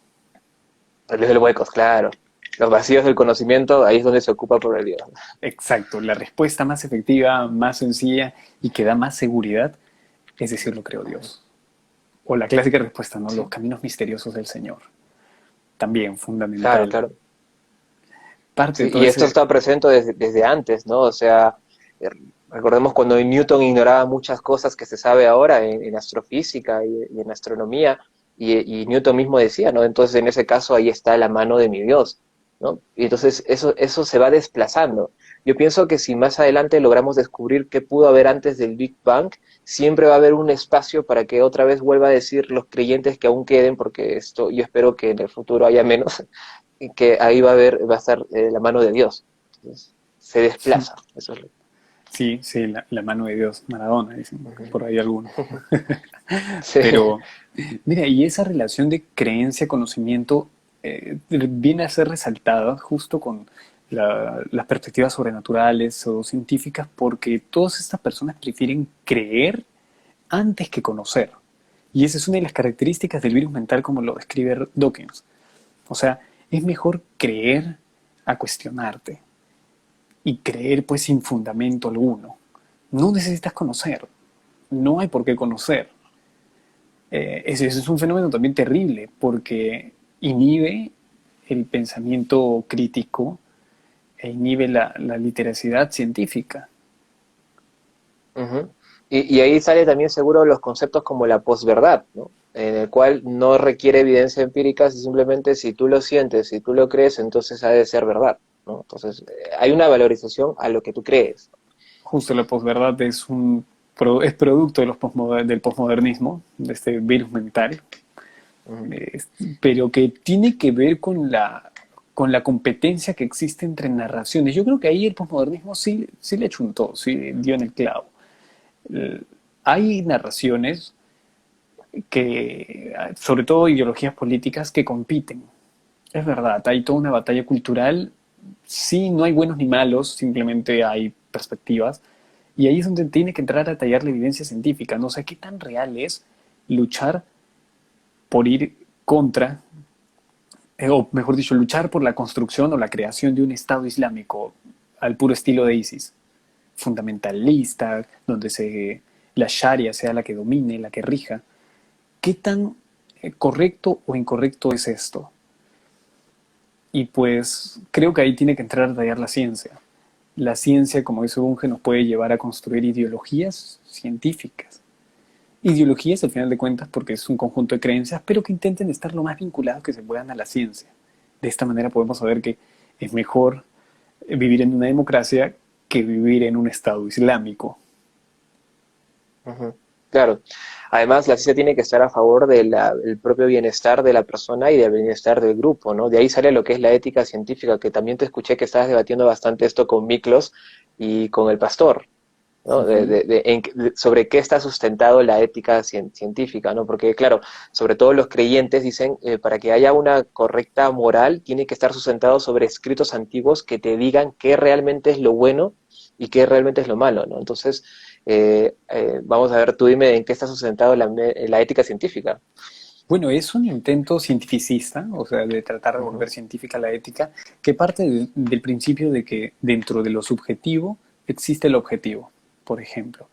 El Dios de los huecos, claro. Los vacíos del conocimiento, ahí es donde se ocupa por el Dios. Exacto, la respuesta más efectiva, más sencilla y que da más seguridad, es decir, lo creo Dios. O la clásica respuesta, ¿no? Los Sí, caminos misteriosos del Señor. También claro, fundamental. claro. Parte de Sí, todo y esto ese... está presente desde antes, ¿no? O sea, eh, recordemos cuando Newton ignoraba muchas cosas que se sabe ahora en astrofísica y en astronomía, y Newton mismo decía, ¿no? Entonces, en ese caso, ahí está la mano de mi Dios, ¿no? Y entonces eso se va desplazando. Yo pienso que si más adelante logramos descubrir qué pudo haber antes del Big Bang, siempre va a haber un espacio para que otra vez vuelva a decir los creyentes que aún queden, porque esto yo espero que en el futuro haya menos, y que ahí va a estar la mano de Dios. Entonces, se desplaza. Eso es lo Sí, sí, la mano de Dios, Maradona, dicen que... por ahí algunos. Sí. Pero, mira, y esa relación de creencia-conocimiento viene a ser resaltada justo con las perspectivas sobrenaturales o científicas, porque todas estas personas prefieren creer antes que conocer. Y esa es una de las características del virus mental como lo describe Dawkins. O sea, es mejor creer a cuestionarte y creer pues sin fundamento alguno. No necesitas conocer, no hay por qué conocer. Ese es un fenómeno también terrible porque inhibe el pensamiento crítico e inhibe la literacidad científica. Ujú. Y ahí sale también seguro los conceptos como la posverdad, ¿no? En el cual no requiere evidencia empírica, simplemente si tú lo sientes, si tú lo crees, entonces ha de ser verdad, ¿no? Entonces, hay una valorización a lo que tú crees. Justo la posverdad es producto de del posmodernismo, de este virus mental, Ujú. pero que tiene que ver con la competencia que existe entre narraciones. Yo creo que ahí el posmodernismo sí le chuntó, sí dio en el clavo. Hay narraciones que, sobre todo ideologías políticas, que compiten. Es verdad, hay toda una batalla cultural. Sí, no hay buenos ni malos, simplemente hay perspectivas. Y ahí es donde tiene que entrar a tallar la evidencia científica. No sé qué tan real es luchar por ir contra, o mejor dicho, luchar por la construcción o la creación de un Estado islámico al puro estilo de ISIS, fundamentalista, donde la Sharia sea la que domine, la que rija. ¿Qué tan correcto o incorrecto es esto? Y pues creo que ahí tiene que entrar a tallar la ciencia. La ciencia, como dice Bunge, nos puede llevar a construir ideologías científicas. Ideologías, al final de cuentas, porque es un conjunto de creencias, pero que intenten estar lo más vinculados que se puedan a la ciencia. De esta manera podemos saber que es mejor vivir en una democracia que vivir en un Estado islámico. Ujú. Claro. Además, la ciencia tiene que estar a favor del propio bienestar de la persona y del bienestar del grupo, ¿no? De ahí sale lo que es la ética científica, que también te escuché que estabas debatiendo bastante esto con Miklos y con el pastor, ¿no? Ujú. Sobre qué está sustentado la ética científica, ¿no? Porque, claro, sobre todo los creyentes dicen, para que haya una correcta moral, tiene que estar sustentado sobre escritos antiguos que te digan qué realmente es lo bueno y qué realmente es lo malo, ¿no? Entonces, vamos a ver, tú dime en qué está sustentado la ética científica. Bueno, es un intento cientificista, o sea, de tratar de volver Ujú, científica la ética, que parte del principio de que dentro de lo subjetivo existe el objetivo. Por ejemplo,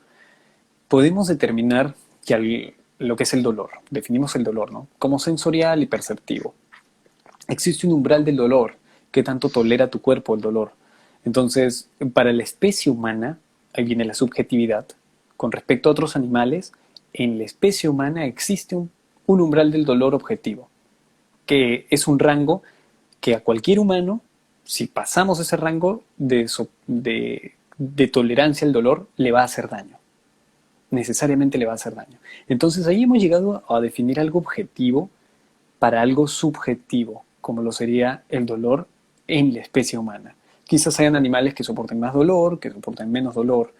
podemos determinar lo que es el dolor. Definimos el dolor, ¿no? Como sensorial y perceptivo. Existe un umbral del dolor, que tanto tolera tu cuerpo el dolor. Entonces, para la especie humana, ahí viene la subjetividad. Con respecto a otros animales, en la especie humana existe un umbral del dolor objetivo, que es un rango que a cualquier humano, si pasamos ese rango de tolerancia al dolor, le va a hacer daño. Necesariamente le va a hacer daño. Entonces ahí hemos llegado a definir algo objetivo para algo subjetivo, como lo sería el dolor en la especie humana. Quizás hayan animales que soporten más dolor, que soporten menos dolor.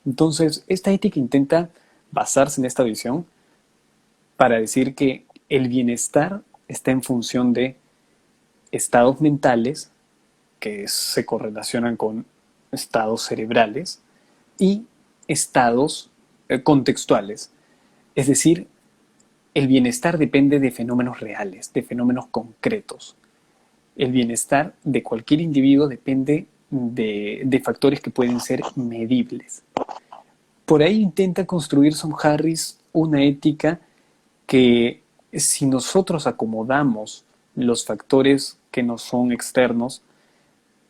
Entonces, esta ética intenta basarse en esta visión para decir que el bienestar está en función de estados mentales que se correlacionan con estados cerebrales y estados contextuales. Es decir, el bienestar depende de fenómenos reales, de fenómenos concretos. El bienestar de cualquier individuo depende de factores que pueden ser medibles. Por ahí intenta construir Sam Harris una ética que si nosotros acomodamos los factores que nos son externos,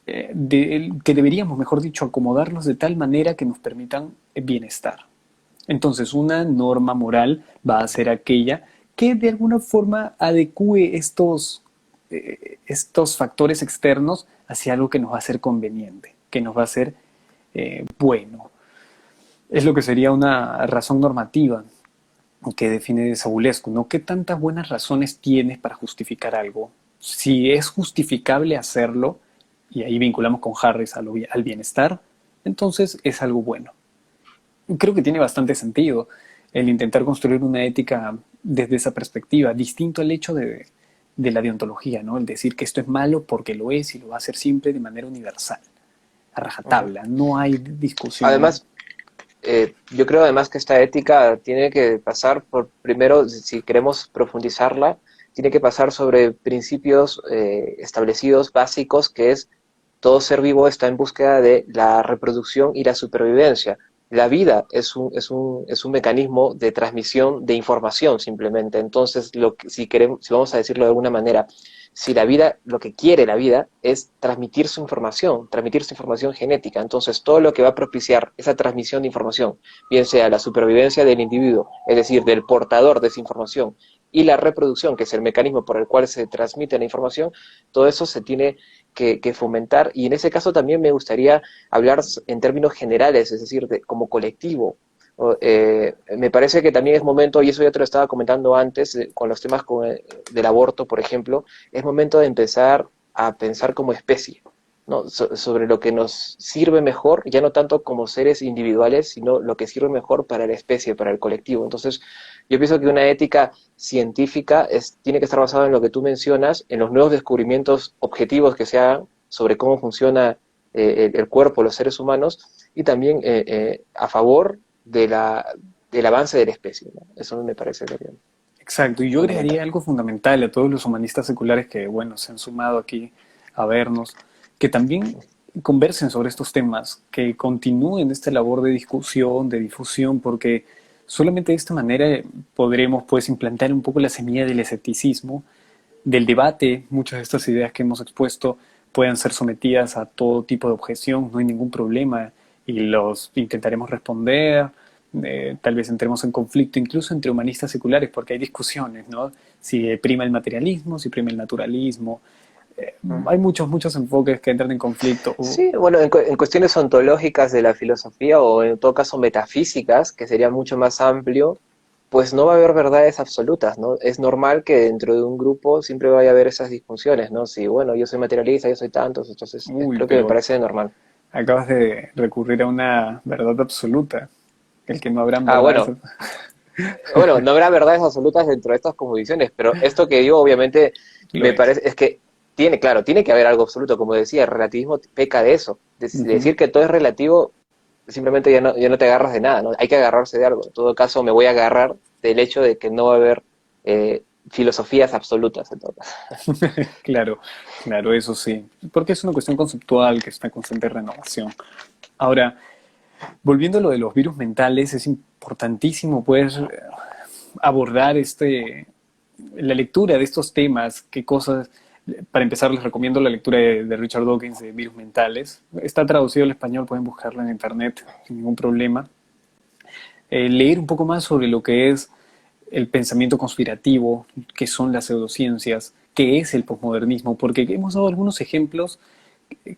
que deberíamos, mejor dicho, acomodarlos de tal manera que nos permitan bienestar. Entonces, una norma moral va a ser aquella que de alguna forma adecue estos factores externos hacia algo que nos va a ser conveniente, que nos va a ser bueno. Es lo que sería una razón normativa que define Saulescu, ¿no? ¿Qué tantas buenas razones tienes para justificar algo? Si es justificable hacerlo, y ahí vinculamos con Harris al bienestar, entonces es algo bueno. Creo que tiene bastante sentido el intentar construir una ética desde esa perspectiva, distinto al hecho de la deontología, ¿no? El decir que esto es malo porque lo es y lo va a hacer siempre de manera universal, a rajatabla, no hay discusión, ¿no? Además, yo creo además que esta ética tiene que pasar por, primero, si queremos profundizarla, tiene que pasar sobre principios establecidos, básicos, que es todo ser vivo está en búsqueda de la reproducción y la supervivencia. La vida es un mecanismo de transmisión de información simplemente. Entonces, si queremos, si vamos a decirlo de alguna manera, si la vida, lo que quiere la vida es transmitir su información genética. Entonces, todo lo que va a propiciar esa transmisión de información, bien sea la supervivencia del individuo, es decir, del portador de esa información, y la reproducción, que es el mecanismo por el cual se transmite la información, todo eso se tiene que fomentar. Y en ese caso también me gustaría hablar en términos generales, es decir, como colectivo. Me parece que también es momento, y eso ya te lo estaba comentando antes, con los temas del aborto, por ejemplo, es momento de empezar a pensar como especie, ¿no? Sobre lo que nos sirve mejor, ya no tanto como seres individuales, sino lo que sirve mejor para la especie, para el colectivo. Entonces, yo pienso que una ética científica tiene que estar basada en lo que tú mencionas, en los nuevos descubrimientos objetivos que se hagan sobre cómo funciona el cuerpo, los seres humanos, y también a favor del avance de la especie, ¿no? Eso me parece bien Exacto, y yo agregaría fundamental. algo fundamental a todos los humanistas seculares que, bueno, se han sumado aquí a vernos, que también conversen sobre estos temas, que continúen esta labor de discusión, de difusión, porque solamente de esta manera podremos, pues, implantar un poco la semilla del escepticismo, del debate. Muchas de estas ideas que hemos expuesto puedan ser sometidas a todo tipo de objeción, no hay ningún problema, y los intentaremos responder. Tal vez entremos en conflicto incluso entre humanistas seculares, porque hay discusiones, ¿no? Si prima el materialismo, si prima el naturalismo. Hay muchos enfoques que entran en conflicto. Sí, bueno, en cuestiones ontológicas de la filosofía o en todo caso metafísicas, que sería mucho más amplio, pues no va a haber verdades absolutas, ¿no? Es normal que dentro de un grupo siempre vaya a haber esas discusiones, ¿no? Si, bueno, yo soy materialista, yo soy tantos, entonces Uy, creo que me pero parece normal. acabas de recurrir a una verdad absoluta, el que no habrán Ah, verdades. bueno, no habrá verdades absolutas dentro de estas condiciones, pero esto que digo, obviamente, Lo me es. parece, es que claro, tiene que haber algo absoluto, como decía, el relativismo peca de eso, Ujú. decir que todo es relativo, simplemente ya no te agarras de nada, ¿no? Hay que agarrarse de algo. En todo caso, me voy a agarrar del hecho de que no va a haber filosofías absolutas, en todo caso. Claro, claro, eso sí, porque es una cuestión conceptual que está en constante renovación. Ahora, volviendo a lo de los virus mentales, es importantísimo poder abordar la lectura de estos temas, qué cosas. Para empezar, les recomiendo la lectura de Richard Dawkins de Virus Mentales. Está traducido al español, pueden buscarlo en internet sin ningún problema. Leer un poco más sobre lo que es el pensamiento conspirativo, qué son las pseudociencias, qué es el posmodernismo, porque hemos dado algunos ejemplos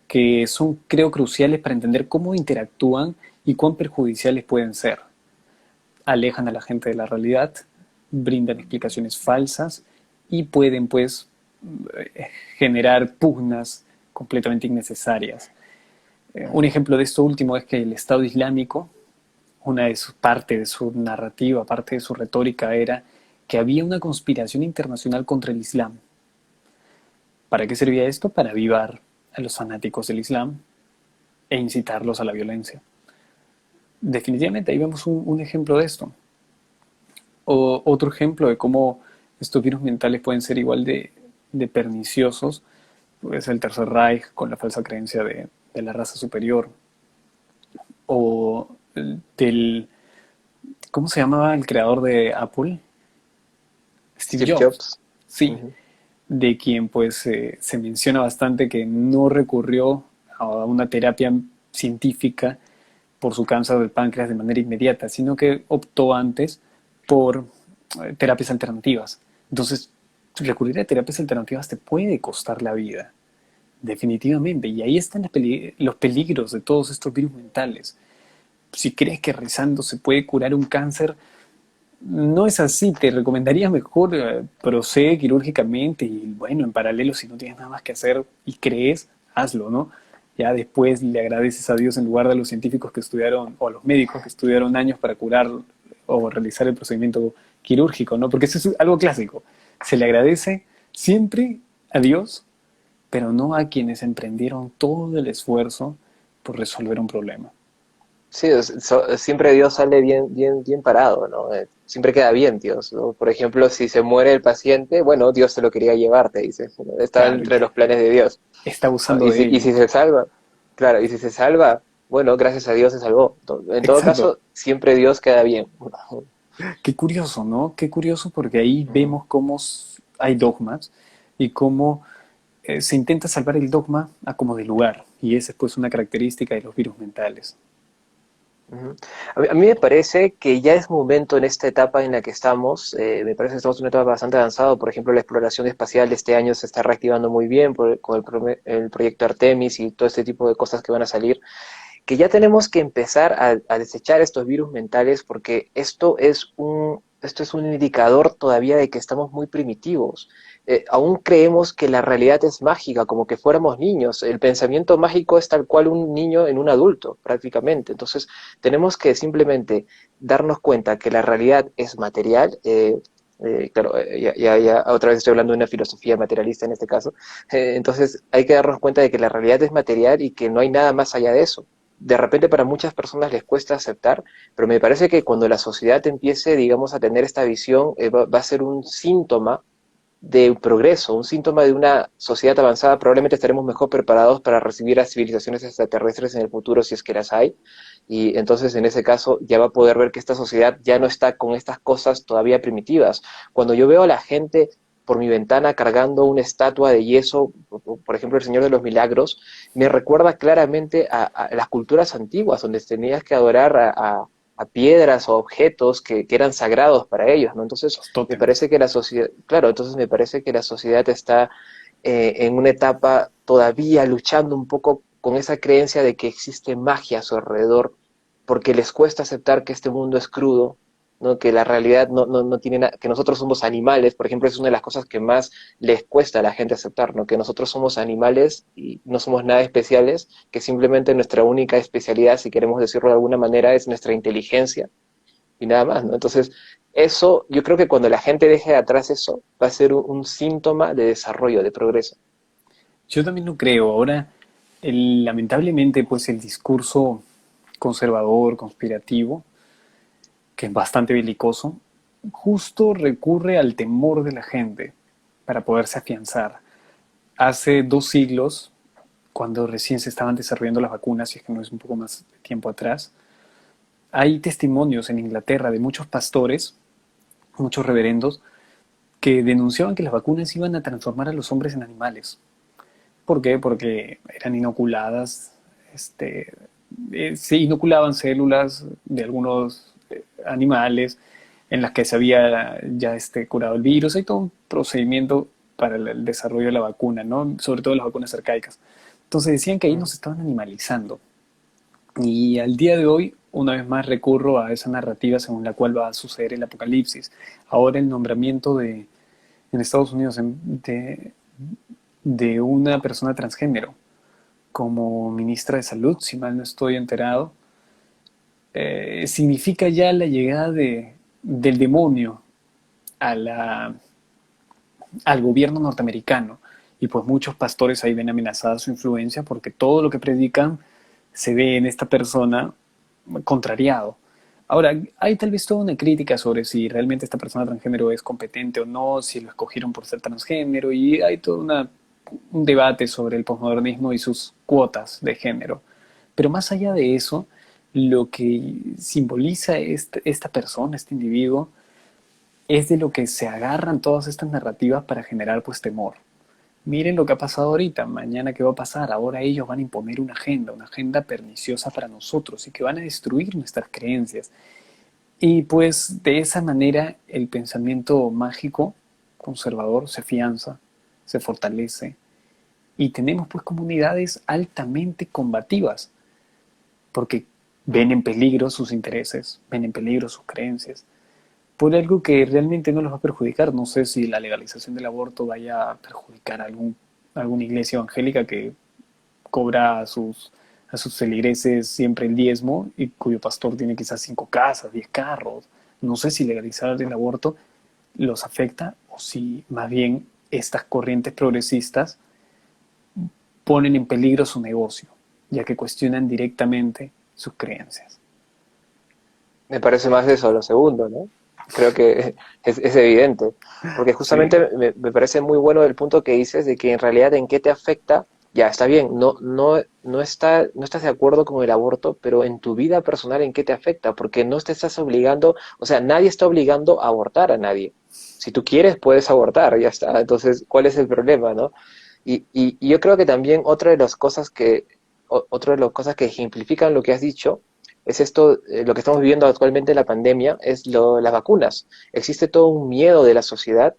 que son, creo, cruciales para entender cómo interactúan y cuán perjudiciales pueden ser. Alejan a la gente de la realidad, brindan explicaciones falsas y pueden pues generar pugnas completamente innecesarias. Un ejemplo de esto último es que el Estado Islámico, una de sus parte de su narrativa, parte de su retórica era que había una conspiración internacional contra el Islam. ¿Para qué servía esto? Para avivar a los fanáticos del Islam e incitarlos a la violencia. Definitivamente ahí vemos un ejemplo de esto. O otro ejemplo de cómo estos virus mentales pueden ser igual de perniciosos es el Tercer Reich con la falsa creencia de la raza superior. O del... ¿Cómo se llamaba el creador de Apple? Steve Steve Jobs. Jobs. Sí, Ujú. de quien pues se menciona bastante que no recurrió a una terapia científica por su cáncer del páncreas de manera inmediata, sino que optó antes por terapias alternativas. Entonces, recurrir a terapias alternativas te puede costar la vida, definitivamente. Y ahí están los peligros de todos estos virus mentales. Si crees que rezando se puede curar un cáncer, no es así. Te recomendaría mejor procede quirúrgicamente y bueno, en paralelo, si no tienes nada más que hacer y crees, hazlo, ¿no? Ya después le agradeces a Dios en lugar de a los científicos que estudiaron o a los médicos que estudiaron años para curar o realizar el procedimiento quirúrgico, ¿no? Porque eso es algo clásico. Se le agradece siempre a Dios, pero no a quienes emprendieron todo el esfuerzo por resolver un problema. Sí, siempre Dios sale bien, bien, bien parado, ¿no? Siempre queda bien Dios, ¿no? Por ejemplo, si se muere el paciente, bueno, Dios se lo quería llevar, te dice, ¿no? Está Claro, entre los planes de Dios, está ¿no? abusando de Y ello. si se salva, claro, y si se salva, bueno, gracias a Dios se salvó. En todo Exacto. caso, siempre Dios queda bien. Qué curioso, ¿no? Qué curioso porque ahí Ujú. vemos cómo hay dogmas y cómo se intenta salvar el dogma a como de lugar. Y esa es pues una característica de los virus mentales. Ujú. A mí me parece que ya es momento en esta etapa en la que estamos, me parece que estamos en una etapa bastante avanzada, por ejemplo, la exploración espacial de este año se está reactivando muy bien con el proyecto Artemis y todo este tipo de cosas que van a salir, que ya tenemos que empezar a desechar estos virus mentales porque esto es un indicador todavía de que estamos muy primitivos. Aún creemos que la realidad es mágica, como que fuéramos niños. El pensamiento mágico es tal cual un niño en un adulto, prácticamente. Entonces, tenemos que simplemente darnos cuenta que la realidad es material. Claro, ya otra vez estoy hablando de una filosofía materialista en este caso. Entonces, hay que darnos cuenta de que la realidad es material y que no hay nada más allá de eso. De repente para muchas personas les cuesta aceptar, pero me parece que cuando la sociedad empiece, digamos, a tener esta visión, va a ser un síntoma de progreso, un síntoma de una sociedad avanzada. Probablemente estaremos mejor preparados para recibir a civilizaciones extraterrestres en el futuro si es que las hay. Y entonces en ese caso ya va a poder ver que esta sociedad ya no está con estas cosas todavía primitivas. Cuando yo veo a la gente por mi ventana cargando una estatua de yeso, por ejemplo el Señor de los Milagros, me recuerda claramente a las culturas antiguas, donde tenías que adorar a piedras o objetos que eran sagrados para ellos, ¿no? Entonces, Los me tótems. parece que la sociedad, claro, entonces me parece que la sociedad está en una etapa todavía luchando un poco con esa creencia de que existe magia a su alrededor, porque les cuesta aceptar que este mundo es crudo, ¿no? Que la realidad no tiene nada, que nosotros somos animales, por ejemplo, es una de las cosas que más les cuesta a la gente aceptar, ¿no? Que nosotros somos animales y no somos nada especiales, que simplemente nuestra única especialidad, si queremos decirlo de alguna manera, es nuestra inteligencia y nada más, ¿no? Entonces, eso, yo creo que cuando la gente deje de atrás eso, va a ser un síntoma de desarrollo, de progreso. Yo también lo creo. Ahora, lamentablemente, pues el discurso conservador, conspirativo, que es bastante belicoso, justo recurre al temor de la gente para poderse afianzar. Hace 2 siglos, cuando recién se estaban desarrollando las vacunas, si es que no es un poco más de tiempo atrás, hay testimonios en Inglaterra de muchos pastores, muchos reverendos, que denunciaban que las vacunas iban a transformar a los hombres en animales. ¿Por qué? Porque eran inoculadas, se inoculaban células de algunos animales en las que se había ya curado el virus. Hay todo un procedimiento para el desarrollo de la vacuna, ¿no? Sobre todo las vacunas arcaicas. Entonces decían que ahí nos estaban animalizando. Y al día de hoy, una vez más recurro a esa narrativa según la cual va a suceder el apocalipsis. Ahora el nombramiento en Estados Unidos de una persona transgénero como ministra de salud, si mal no estoy enterado, significa ya la llegada del demonio a al gobierno norteamericano. Y pues muchos pastores ahí ven amenazada su influencia porque todo lo que predican se ve en esta persona contrariado. Ahora, hay tal vez toda una crítica sobre si realmente esta persona transgénero es competente o no, si lo escogieron por ser transgénero, y hay todo un debate sobre el posmodernismo y sus cuotas de género. Pero más allá de eso, lo que simboliza esta persona, este individuo, es de lo que se agarran todas estas narrativas para generar pues temor. Miren lo que ha pasado ahorita, mañana qué va a pasar, ahora ellos van a imponer una agenda perniciosa para nosotros y que van a destruir nuestras creencias. Y pues de esa manera el pensamiento mágico, conservador, se afianza, se fortalece y tenemos pues comunidades altamente combativas porque ven en peligro sus intereses, ven en peligro sus creencias por algo que realmente no los va a perjudicar. No sé si la legalización del aborto vaya a perjudicar a alguna iglesia evangélica que cobra a sus feligreses siempre el diezmo y cuyo pastor tiene quizás 5 casas, 10 carros. No sé si legalizar el aborto los afecta o si más bien estas corrientes progresistas ponen en peligro su negocio, ya que cuestionan directamente sus creencias. Me parece más eso, lo segundo, ¿no? Creo que es evidente, porque Sí, justamente me parece muy bueno el punto que dices de que en realidad en qué te afecta, ya está bien, no estás de acuerdo con el aborto, pero en tu vida personal en qué te afecta, porque no te estás obligando, o sea, nadie está obligando a abortar a nadie. Si tú quieres, puedes abortar, ya está. Entonces, ¿cuál es el problema, no? Y yo creo que también otra de las cosas que ejemplifican lo que has dicho es esto, lo que estamos viviendo actualmente en la pandemia, es las vacunas. Existe todo un miedo de la sociedad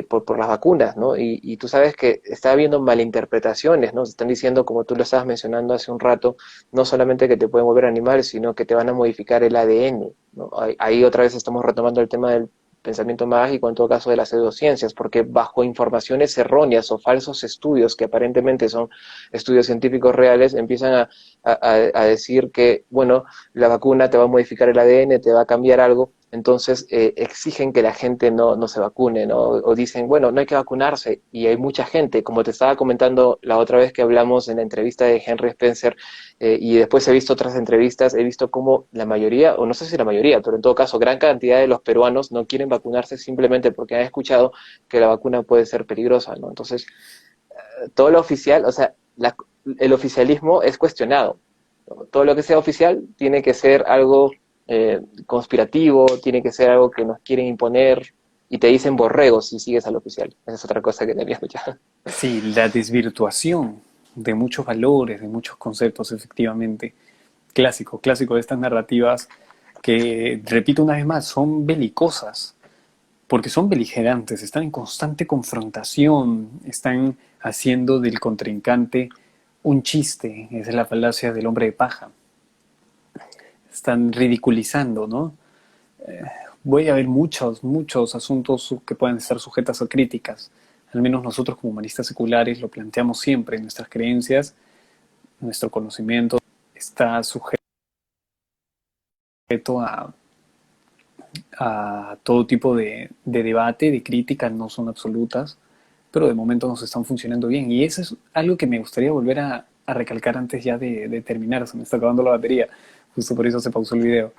por las vacunas, ¿no? Y tú sabes que está habiendo malinterpretaciones, ¿no? Se están diciendo, como tú lo estabas mencionando hace un rato, no solamente que te pueden volver animal, sino que te van a modificar el ADN, ¿no? Ahí otra vez estamos retomando el tema del pensamiento mágico, en todo caso de las pseudociencias, porque bajo informaciones erróneas o falsos estudios, que aparentemente son estudios científicos reales, empiezan a decir que, bueno, la vacuna te va a modificar el ADN, te va a cambiar algo, entonces exigen que la gente no se vacune, ¿no? O dicen, bueno, no hay que vacunarse, y hay mucha gente, como te estaba comentando la otra vez que hablamos en la entrevista de Henry Spencer, y después he visto otras entrevistas, he visto cómo la mayoría, o no sé si la mayoría, pero en todo caso, gran cantidad de los peruanos no quieren vacunarse simplemente porque han escuchado que la vacuna puede ser peligrosa, ¿no? Entonces, todo lo oficial, o sea, el oficialismo es cuestionado, ¿no? Todo lo que sea oficial tiene que ser algo conspirativo, tiene que ser algo que nos quieren imponer y te dicen borregos si sigues al oficial. Esa es otra cosa que tenía escuchado. sí, la desvirtuación de muchos valores, de muchos conceptos, efectivamente. Clásico, clásico de estas narrativas que, repito una vez más, son belicosas, porque son beligerantes, están en constante confrontación, están haciendo del contrincante un chiste, esa es la falacia del hombre de paja. Están ridiculizando, ¿no? Voy a ver muchos asuntos que pueden estar sujetos a críticas. Al menos nosotros como humanistas seculares lo planteamos siempre. Nuestras creencias, nuestro conocimiento está sujeto a todo tipo de debate, de crítica, no son absolutas, pero de momento nos están funcionando bien. Y eso es algo que me gustaría volver a recalcar antes ya de terminar. Se me está acabando la batería, justo por eso se pausó el video.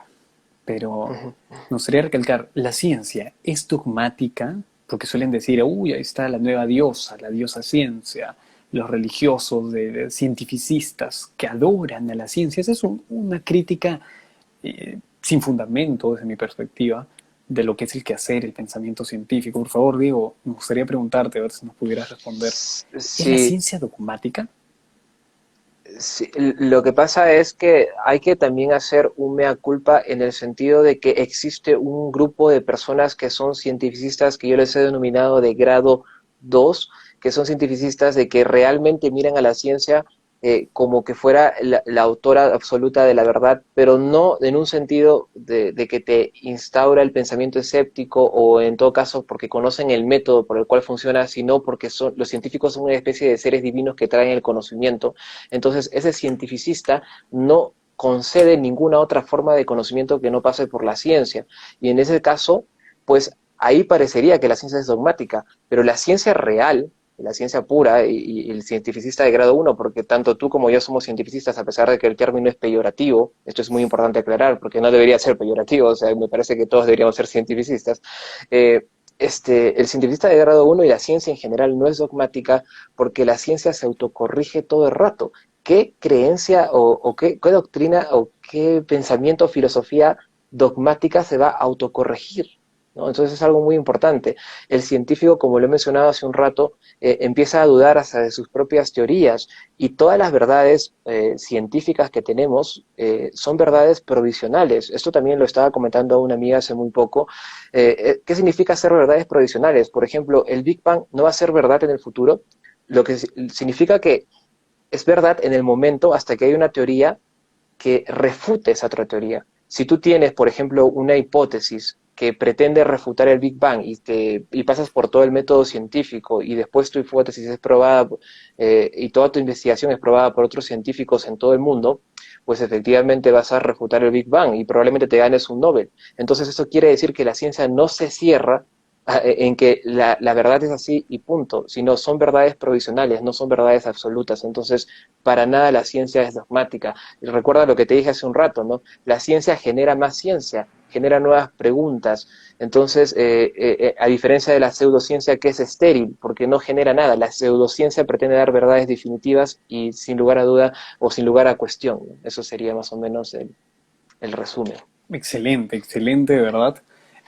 Pero nos gustaría recalcar, la ciencia es dogmática, porque suelen decir, uy, ahí está la diosa ciencia, los religiosos, de cientificistas que adoran a la ciencia. Esa es una crítica sin fundamento, desde mi perspectiva, de lo que es el quehacer, el pensamiento científico. Por favor, Diego, me gustaría preguntarte, a ver si nos pudieras responder. ¿Es la Sí, ciencia dogmática? sí, lo que pasa es que hay que también hacer un mea culpa en el sentido de que existe un grupo de personas que son cientificistas que yo les he denominado de grado 2, que son cientificistas de que realmente miran a la ciencia como que fuera la autora absoluta de la verdad, pero no en un sentido de que te instaura el pensamiento escéptico o en todo caso porque conocen el método por el cual funciona, sino porque los científicos son una especie de seres divinos que traen el conocimiento. Entonces ese cientificista no concede ninguna otra forma de conocimiento que no pase por la ciencia. Y en ese caso, pues ahí parecería que la ciencia es dogmática, pero la ciencia real, la ciencia pura y el cientificista de grado uno, porque tanto tú como yo somos cientificistas, a pesar de que el término es peyorativo, esto es muy importante aclarar, porque no debería ser peyorativo, o sea, me parece que todos deberíamos ser cientificistas. El cientificista de grado uno y la ciencia en general no es dogmática porque la ciencia se autocorrige todo el rato. ¿Qué creencia o qué doctrina o qué pensamiento o filosofía dogmática se va a autocorregir? ¿No? Entonces es algo muy importante. El científico, como lo he mencionado hace un rato, empieza a dudar hasta de sus propias teorías y todas las verdades científicas que tenemos son verdades provisionales. Esto también lo estaba comentando a una amiga hace muy poco. ¿Qué significa ser verdades provisionales? Por ejemplo, el Big Bang no va a ser verdad en el futuro, lo que significa que es verdad en el momento hasta que hay una teoría que refute esa otra teoría. Si tú tienes, por ejemplo, una hipótesis que pretende refutar el Big Bang y pasas por todo el método científico y después tu hipótesis es probada y toda tu investigación es probada por otros científicos en todo el mundo, pues efectivamente vas a refutar el Big Bang y probablemente te ganes un Nobel. Entonces eso quiere decir que la ciencia no se cierra en que la verdad es así y punto, sino son verdades provisionales, no son verdades absolutas. Entonces, para nada la ciencia es dogmática. Y recuerda lo que te dije hace un rato, ¿no? La ciencia genera más ciencia, genera nuevas preguntas. Entonces, a diferencia de la pseudociencia que es estéril, porque no genera nada, la pseudociencia pretende dar verdades definitivas y sin lugar a duda o sin lugar a cuestión, ¿no? Eso sería más o menos el resumen. Excelente, excelente, de verdad.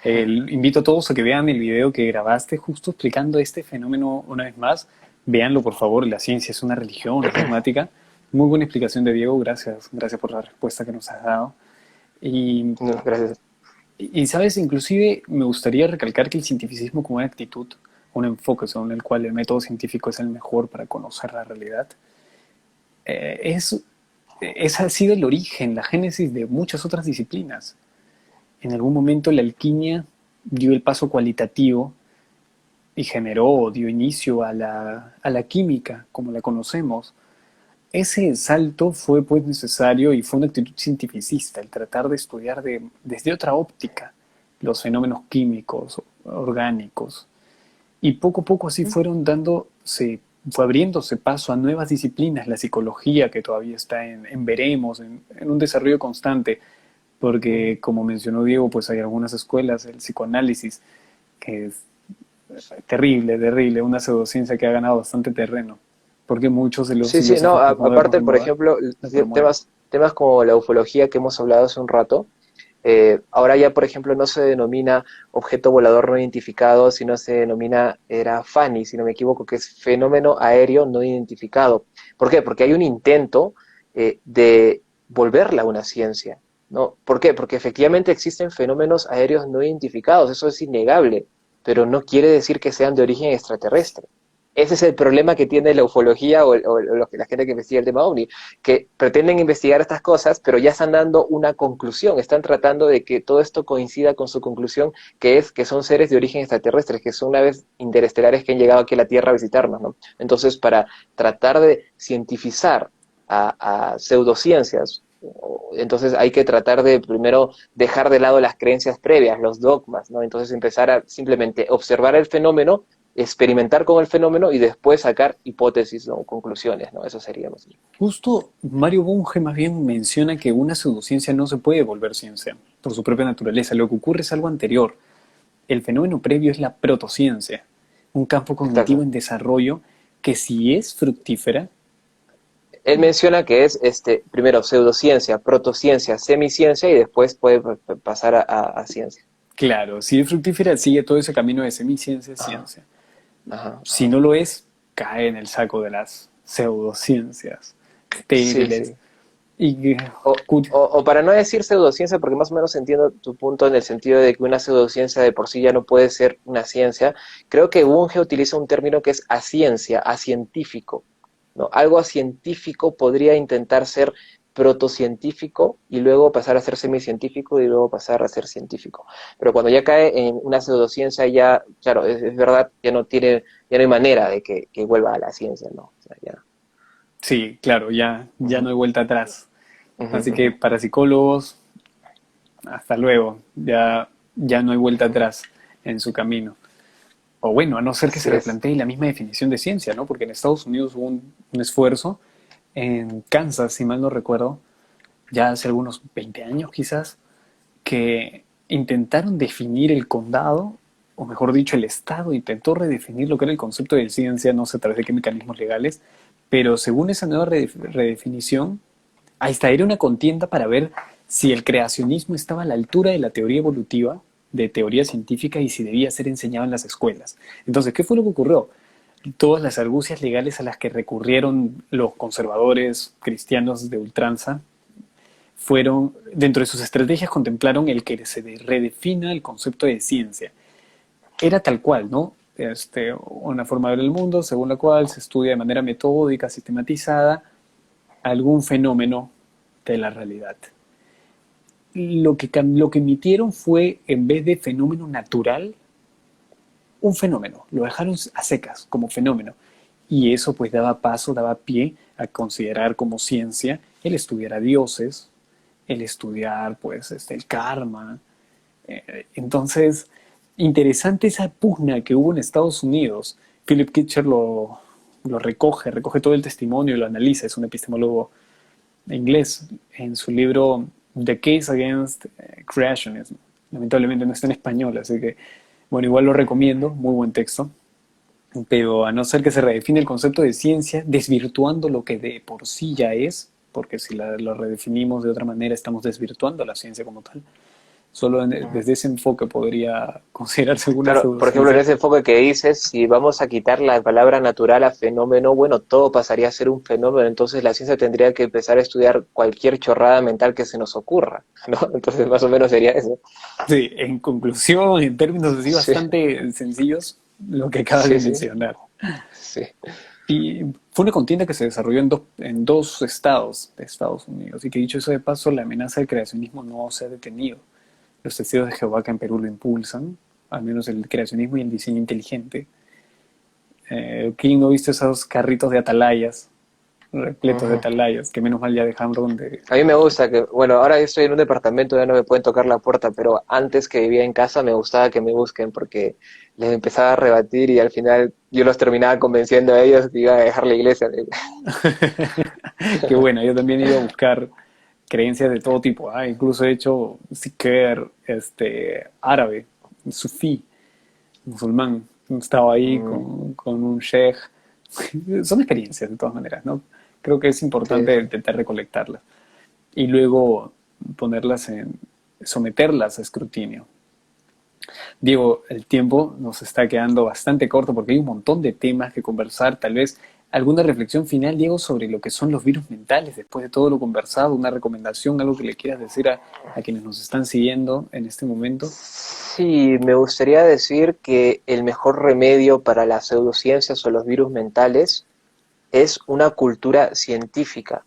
Invito a todos a que vean el video que grabaste justo explicando este fenómeno una vez más. Véanlo, por favor. La ciencia es una religión, es dogmática. Muy buena explicación de Diego. Gracias, gracias por la respuesta que nos has dado. Y, No, gracias. sabes, inclusive me gustaría recalcar que el cientificismo como una actitud, un enfoque según el cual el método científico es el mejor para conocer la realidad, eh, es, ese ha sido el origen, la génesis de muchas otras disciplinas. En algún momento la alquimia dio el paso cualitativo y generó o dio inicio a la química como la conocemos. Ese salto fue pues necesario y fue una actitud cientificista, el tratar de estudiar desde otra óptica los fenómenos químicos, orgánicos. Y poco a poco así fue abriéndose paso a nuevas disciplinas, la psicología que todavía está en veremos, en un desarrollo constante, porque como mencionó Diego, pues hay algunas escuelas, el psicoanálisis, que es terrible, terrible, una pseudociencia que ha ganado bastante terreno, porque muchos de los Sí, sí, no, filósofos modernos de aparte, por moda ejemplo, la promueven. temas como la ufología que hemos hablado hace un rato, ahora ya, por ejemplo, no se denomina objeto volador no identificado, sino se denomina, era FANI, si no me equivoco, que es fenómeno aéreo no identificado. ¿Por qué? Porque hay un intento de volverla una ciencia, ¿no? ¿Por qué? Porque efectivamente existen fenómenos aéreos no identificados, eso es innegable, pero no quiere decir que sean de origen extraterrestre. Ese es el problema que tiene la ufología la gente que investiga el tema OVNI, que pretenden investigar estas cosas, pero ya están dando una conclusión, están tratando de que todo esto coincida con su conclusión, que es que son seres de origen extraterrestre, que son naves interestelares que han llegado aquí a la Tierra a visitarnos, ¿no? Entonces, para tratar de cientificar a pseudociencias, entonces hay que tratar de primero dejar de lado las creencias previas, los dogmas, ¿no? Entonces empezar a simplemente observar el fenómeno, experimentar con el fenómeno y después sacar hipótesis o conclusiones, ¿no? Eso sería más bien. Justo Mario Bunge más bien menciona que una pseudociencia no se puede volver ciencia por su propia naturaleza. Lo que ocurre es algo anterior. El fenómeno previo es la protociencia, un campo cognitivo Exacto. en desarrollo que si es fructífera, Él menciona que es primero pseudociencia, protociencia, semiciencia y después puede pasar a ciencia. claro, si es fructífera sigue todo ese camino de semiciencia, Ajá, ciencia. ajá, Si ajá. no lo es, cae en el saco de las pseudociencias Sí, estériles. sí. Y O para no decir pseudociencia, porque más o menos entiendo tu punto en el sentido de que una pseudociencia de por sí ya no puede ser una ciencia, creo que Bunge utiliza un término que es aciencia, acientífico. ¿no? Algo científico podría intentar ser protocientífico y luego pasar a ser semicientífico y luego pasar a ser científico. Pero cuando ya cae en una pseudociencia ya, claro, es verdad, ya no hay manera de que vuelva a la ciencia, ¿no? O sea, ya. Sí, claro, ya no Ujú, hay vuelta atrás. ujú, Así que ujú. para psicólogos, hasta luego, ya no hay vuelta atrás en su camino. O bueno, a no ser que se Así es. replantee la misma definición de ciencia, ¿no? Porque en Estados Unidos hubo un esfuerzo, en Kansas, si mal no recuerdo, ya hace algunos 20 años quizás, que intentaron definir el condado, o mejor dicho, el Estado intentó redefinir lo que era el concepto de ciencia, no sé a través de qué mecanismos legales, pero según esa nueva redefinición, hasta era una contienda para ver si el creacionismo estaba a la altura de la teoría evolutiva, de teoría científica, y si debía ser enseñado en las escuelas. Entonces, ¿qué fue lo que ocurrió? Todas las argucias legales a las que recurrieron los conservadores cristianos de ultranza fueron, dentro de sus estrategias, contemplaron el que se redefina el concepto de ciencia. Era tal cual, ¿no? Una forma de ver el mundo según la cual se estudia de manera metódica, sistematizada, algún fenómeno de la realidad. Lo que emitieron fue, en vez de fenómeno natural, un fenómeno. Lo dejaron a secas como fenómeno. Y eso pues daba pie a considerar como ciencia el estudiar a dioses, el estudiar pues el karma. Entonces, interesante esa pugna que hubo en Estados Unidos. Philip Kitcher lo recoge todo el testimonio y lo analiza, es un epistemólogo inglés, en su libro The Case Against Creationism. Lamentablemente no está en español, así que, bueno, igual lo recomiendo, muy buen texto. Pero a no ser que se redefine el concepto de ciencia, desvirtuando lo que de por sí ya es, porque si lo redefinimos de otra manera, estamos desvirtuando la ciencia como tal. Solo desde ese enfoque podría considerarse alguna Claro, por ejemplo, en pseudociencia. ese enfoque que dices, si vamos a quitar la palabra natural a fenómeno, bueno, todo pasaría a ser un fenómeno, entonces la ciencia tendría que empezar a estudiar cualquier chorrada mental que se nos ocurra, ¿no? Entonces más o menos sería eso. Sí, en conclusión, en términos así Sí, bastante sencillos, lo que acabas de sí, sí, mencionar. sí. Y fue una contienda que se desarrolló en dos estados de Estados Unidos, y que dicho eso de paso, la amenaza del creacionismo no se ha detenido. Los testigos de Jehová que en Perú lo impulsan, al menos el creacionismo y el diseño inteligente. ¿Quién no viste esos carritos de atalayas, repletos de Ujú. atalayas, que menos mal ya dejaron donde... A mí me gusta que, bueno, ahora yo estoy en un departamento, ya no me pueden tocar la puerta, pero antes que vivía en casa me gustaba que me busquen porque les empezaba a rebatir y al final yo los terminaba convenciendo a ellos que iba a dejar la iglesia. Qué bueno, yo también he ido a buscar creencias de todo tipo, incluso he hecho sikher, árabe, sufí, musulmán. Estaba ahí Mm, con un sheikh. Son experiencias de todas maneras, ¿no? Creo que es sí, importante sí. intentar recolectarlas y luego someterlas a escrutinio. Diego, el tiempo nos está quedando bastante corto porque hay un montón de temas que conversar. Tal vez alguna reflexión final, Diego, sobre lo que son los virus mentales, después de todo lo conversado, una recomendación, algo que le quieras decir a quienes nos están siguiendo en este momento. Sí, me gustaría decir que el mejor remedio para las pseudociencias o los virus mentales es una cultura científica.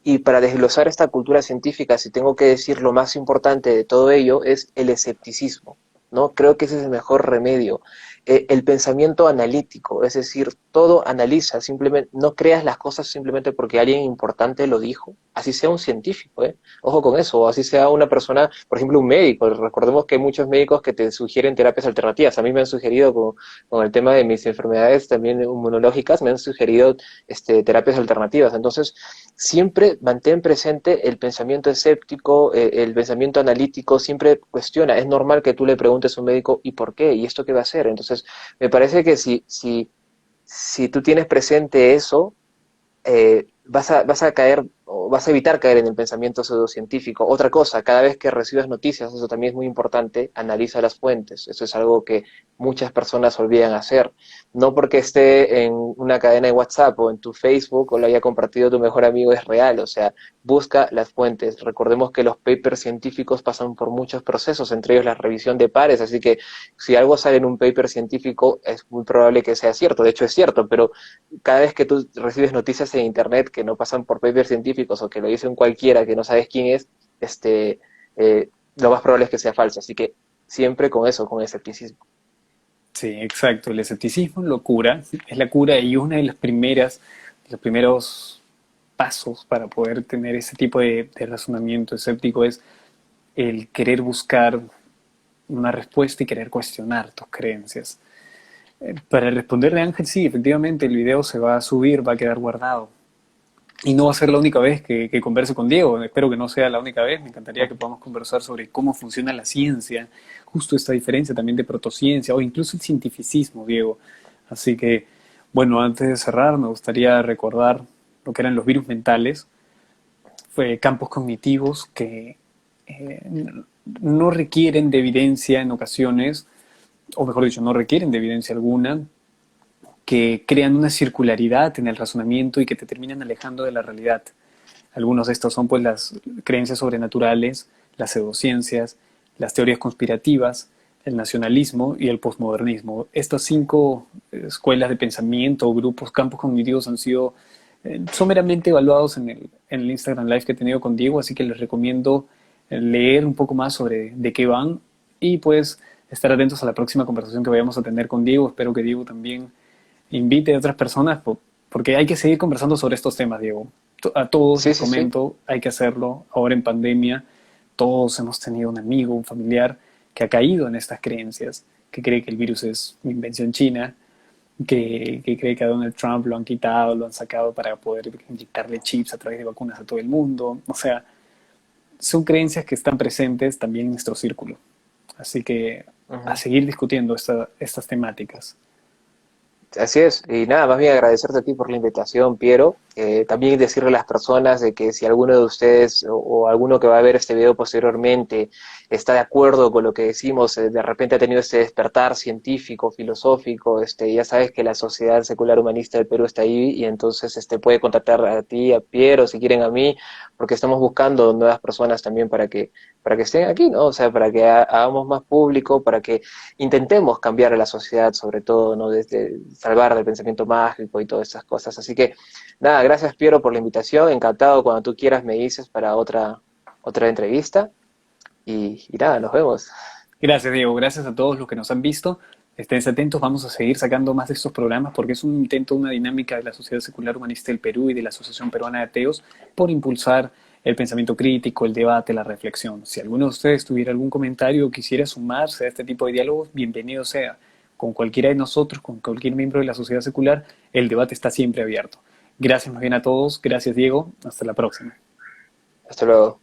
Y para desglosar esta cultura científica, si tengo que decir lo más importante de todo ello, es el escepticismo, ¿no? Creo que ese es el mejor remedio. El pensamiento analítico, es decir, todo analiza, simplemente no creas las cosas simplemente porque alguien importante lo dijo, así sea un científico, ¿eh? Ojo con eso, o así sea una persona, por ejemplo, un médico. Recordemos que hay muchos médicos que te sugieren terapias alternativas. A mí me han sugerido con el tema de mis enfermedades también inmunológicas, me han sugerido terapias alternativas. Entonces, siempre mantén presente el pensamiento escéptico, el pensamiento analítico, siempre cuestiona. Es normal que tú le preguntes a un médico, ¿y por qué? ¿Y esto qué va a hacer? Entonces, me parece que si tú tienes presente eso, vas a caer o vas a evitar caer en el pensamiento pseudocientífico. Otra cosa, cada vez que recibas noticias, eso también es muy importante, analiza las fuentes. Eso es algo que muchas personas olvidan hacer. No porque esté en una cadena de WhatsApp o en tu Facebook o lo haya compartido tu mejor amigo es real. O sea, busca las fuentes. Recordemos que los papers científicos pasan por muchos procesos, entre ellos la revisión de pares. Así que si algo sale en un paper científico, es muy probable que sea cierto. De hecho, es cierto, pero cada vez que tú recibes noticias en internet que no pasan por papers científicos o que lo dicen cualquiera que no sabes quién es, lo más probable es que sea falso. Así que siempre con eso, con escepticismo. Sí, exacto. El escepticismo es locura, es la cura y una de las primeras, de los primeros pasos para poder tener ese tipo de razonamiento escéptico es el querer buscar una respuesta y querer cuestionar tus creencias. Para responderle a Ángel, sí, efectivamente el video se va a subir, va a quedar guardado. Y no va a ser la única vez que converse con Diego, espero que no sea la única vez, me encantaría que podamos conversar sobre cómo funciona la ciencia, justo esta diferencia también de protociencia o incluso el cientificismo, Diego. Así que, bueno, antes de cerrar me gustaría recordar lo que eran los virus mentales, fue campos cognitivos que no requieren de evidencia en ocasiones, o mejor dicho, no requieren de evidencia alguna, que crean una circularidad en el razonamiento y que te terminan alejando de la realidad. Algunos de estos son pues las creencias sobrenaturales, las pseudociencias, las teorías conspirativas, el nacionalismo y el posmodernismo. Estas 5 escuelas de pensamiento o grupos, campos cognitivos han sido someramente evaluados en el Instagram Live que he tenido con Diego, así que les recomiendo leer un poco más sobre de qué van y pues estar atentos a la próxima conversación que vayamos a tener con Diego. Espero que Diego también invite a otras personas porque hay que seguir conversando sobre estos temas, Diego. A todos Sí, les sí, sí. comento, hay que hacerlo. Ahora en pandemia, todos hemos tenido un amigo, un familiar que ha caído en estas creencias, que cree que el virus es una invención china, que cree que a Donald Trump lo han quitado, lo han sacado para poder inyectarle chips a través de vacunas a todo el mundo. O sea, son creencias que están presentes también en nuestro círculo. Así que a Ujú. seguir discutiendo estas temáticas. Así es, y nada, más bien agradecerte a ti por la invitación, Piero. También decirle a las personas de que si alguno de ustedes o alguno que va a ver este video posteriormente está de acuerdo con lo que decimos, de repente ha tenido este despertar científico, filosófico, ya sabes que la Sociedad Secular Humanista del Perú está ahí y entonces puede contactar a ti, a Piero, si quieren a mí, porque estamos buscando nuevas personas también para que estén aquí, ¿no? O sea, para que hagamos más público, para que intentemos cambiar a la sociedad, sobre todo, ¿no? Desde salvar del pensamiento mágico y todas esas cosas. Así que, nada, gracias Piero por la invitación, encantado cuando tú quieras me dices para otra entrevista y nada, nos vemos. Gracias, Diego. Gracias a todos los que nos han visto. Estén atentos, vamos a seguir sacando más de estos programas porque es un intento, una dinámica de la Sociedad Secular Humanista del Perú y de la Asociación Peruana de Ateos por impulsar el pensamiento crítico, el debate, la reflexión. Si alguno de ustedes tuviera algún comentario o quisiera sumarse a este tipo de diálogos, bienvenido sea. Con cualquiera de nosotros, con cualquier miembro de la sociedad secular, el debate está siempre abierto. Gracias más bien a todos. Gracias, Diego. Hasta la próxima. Hasta luego.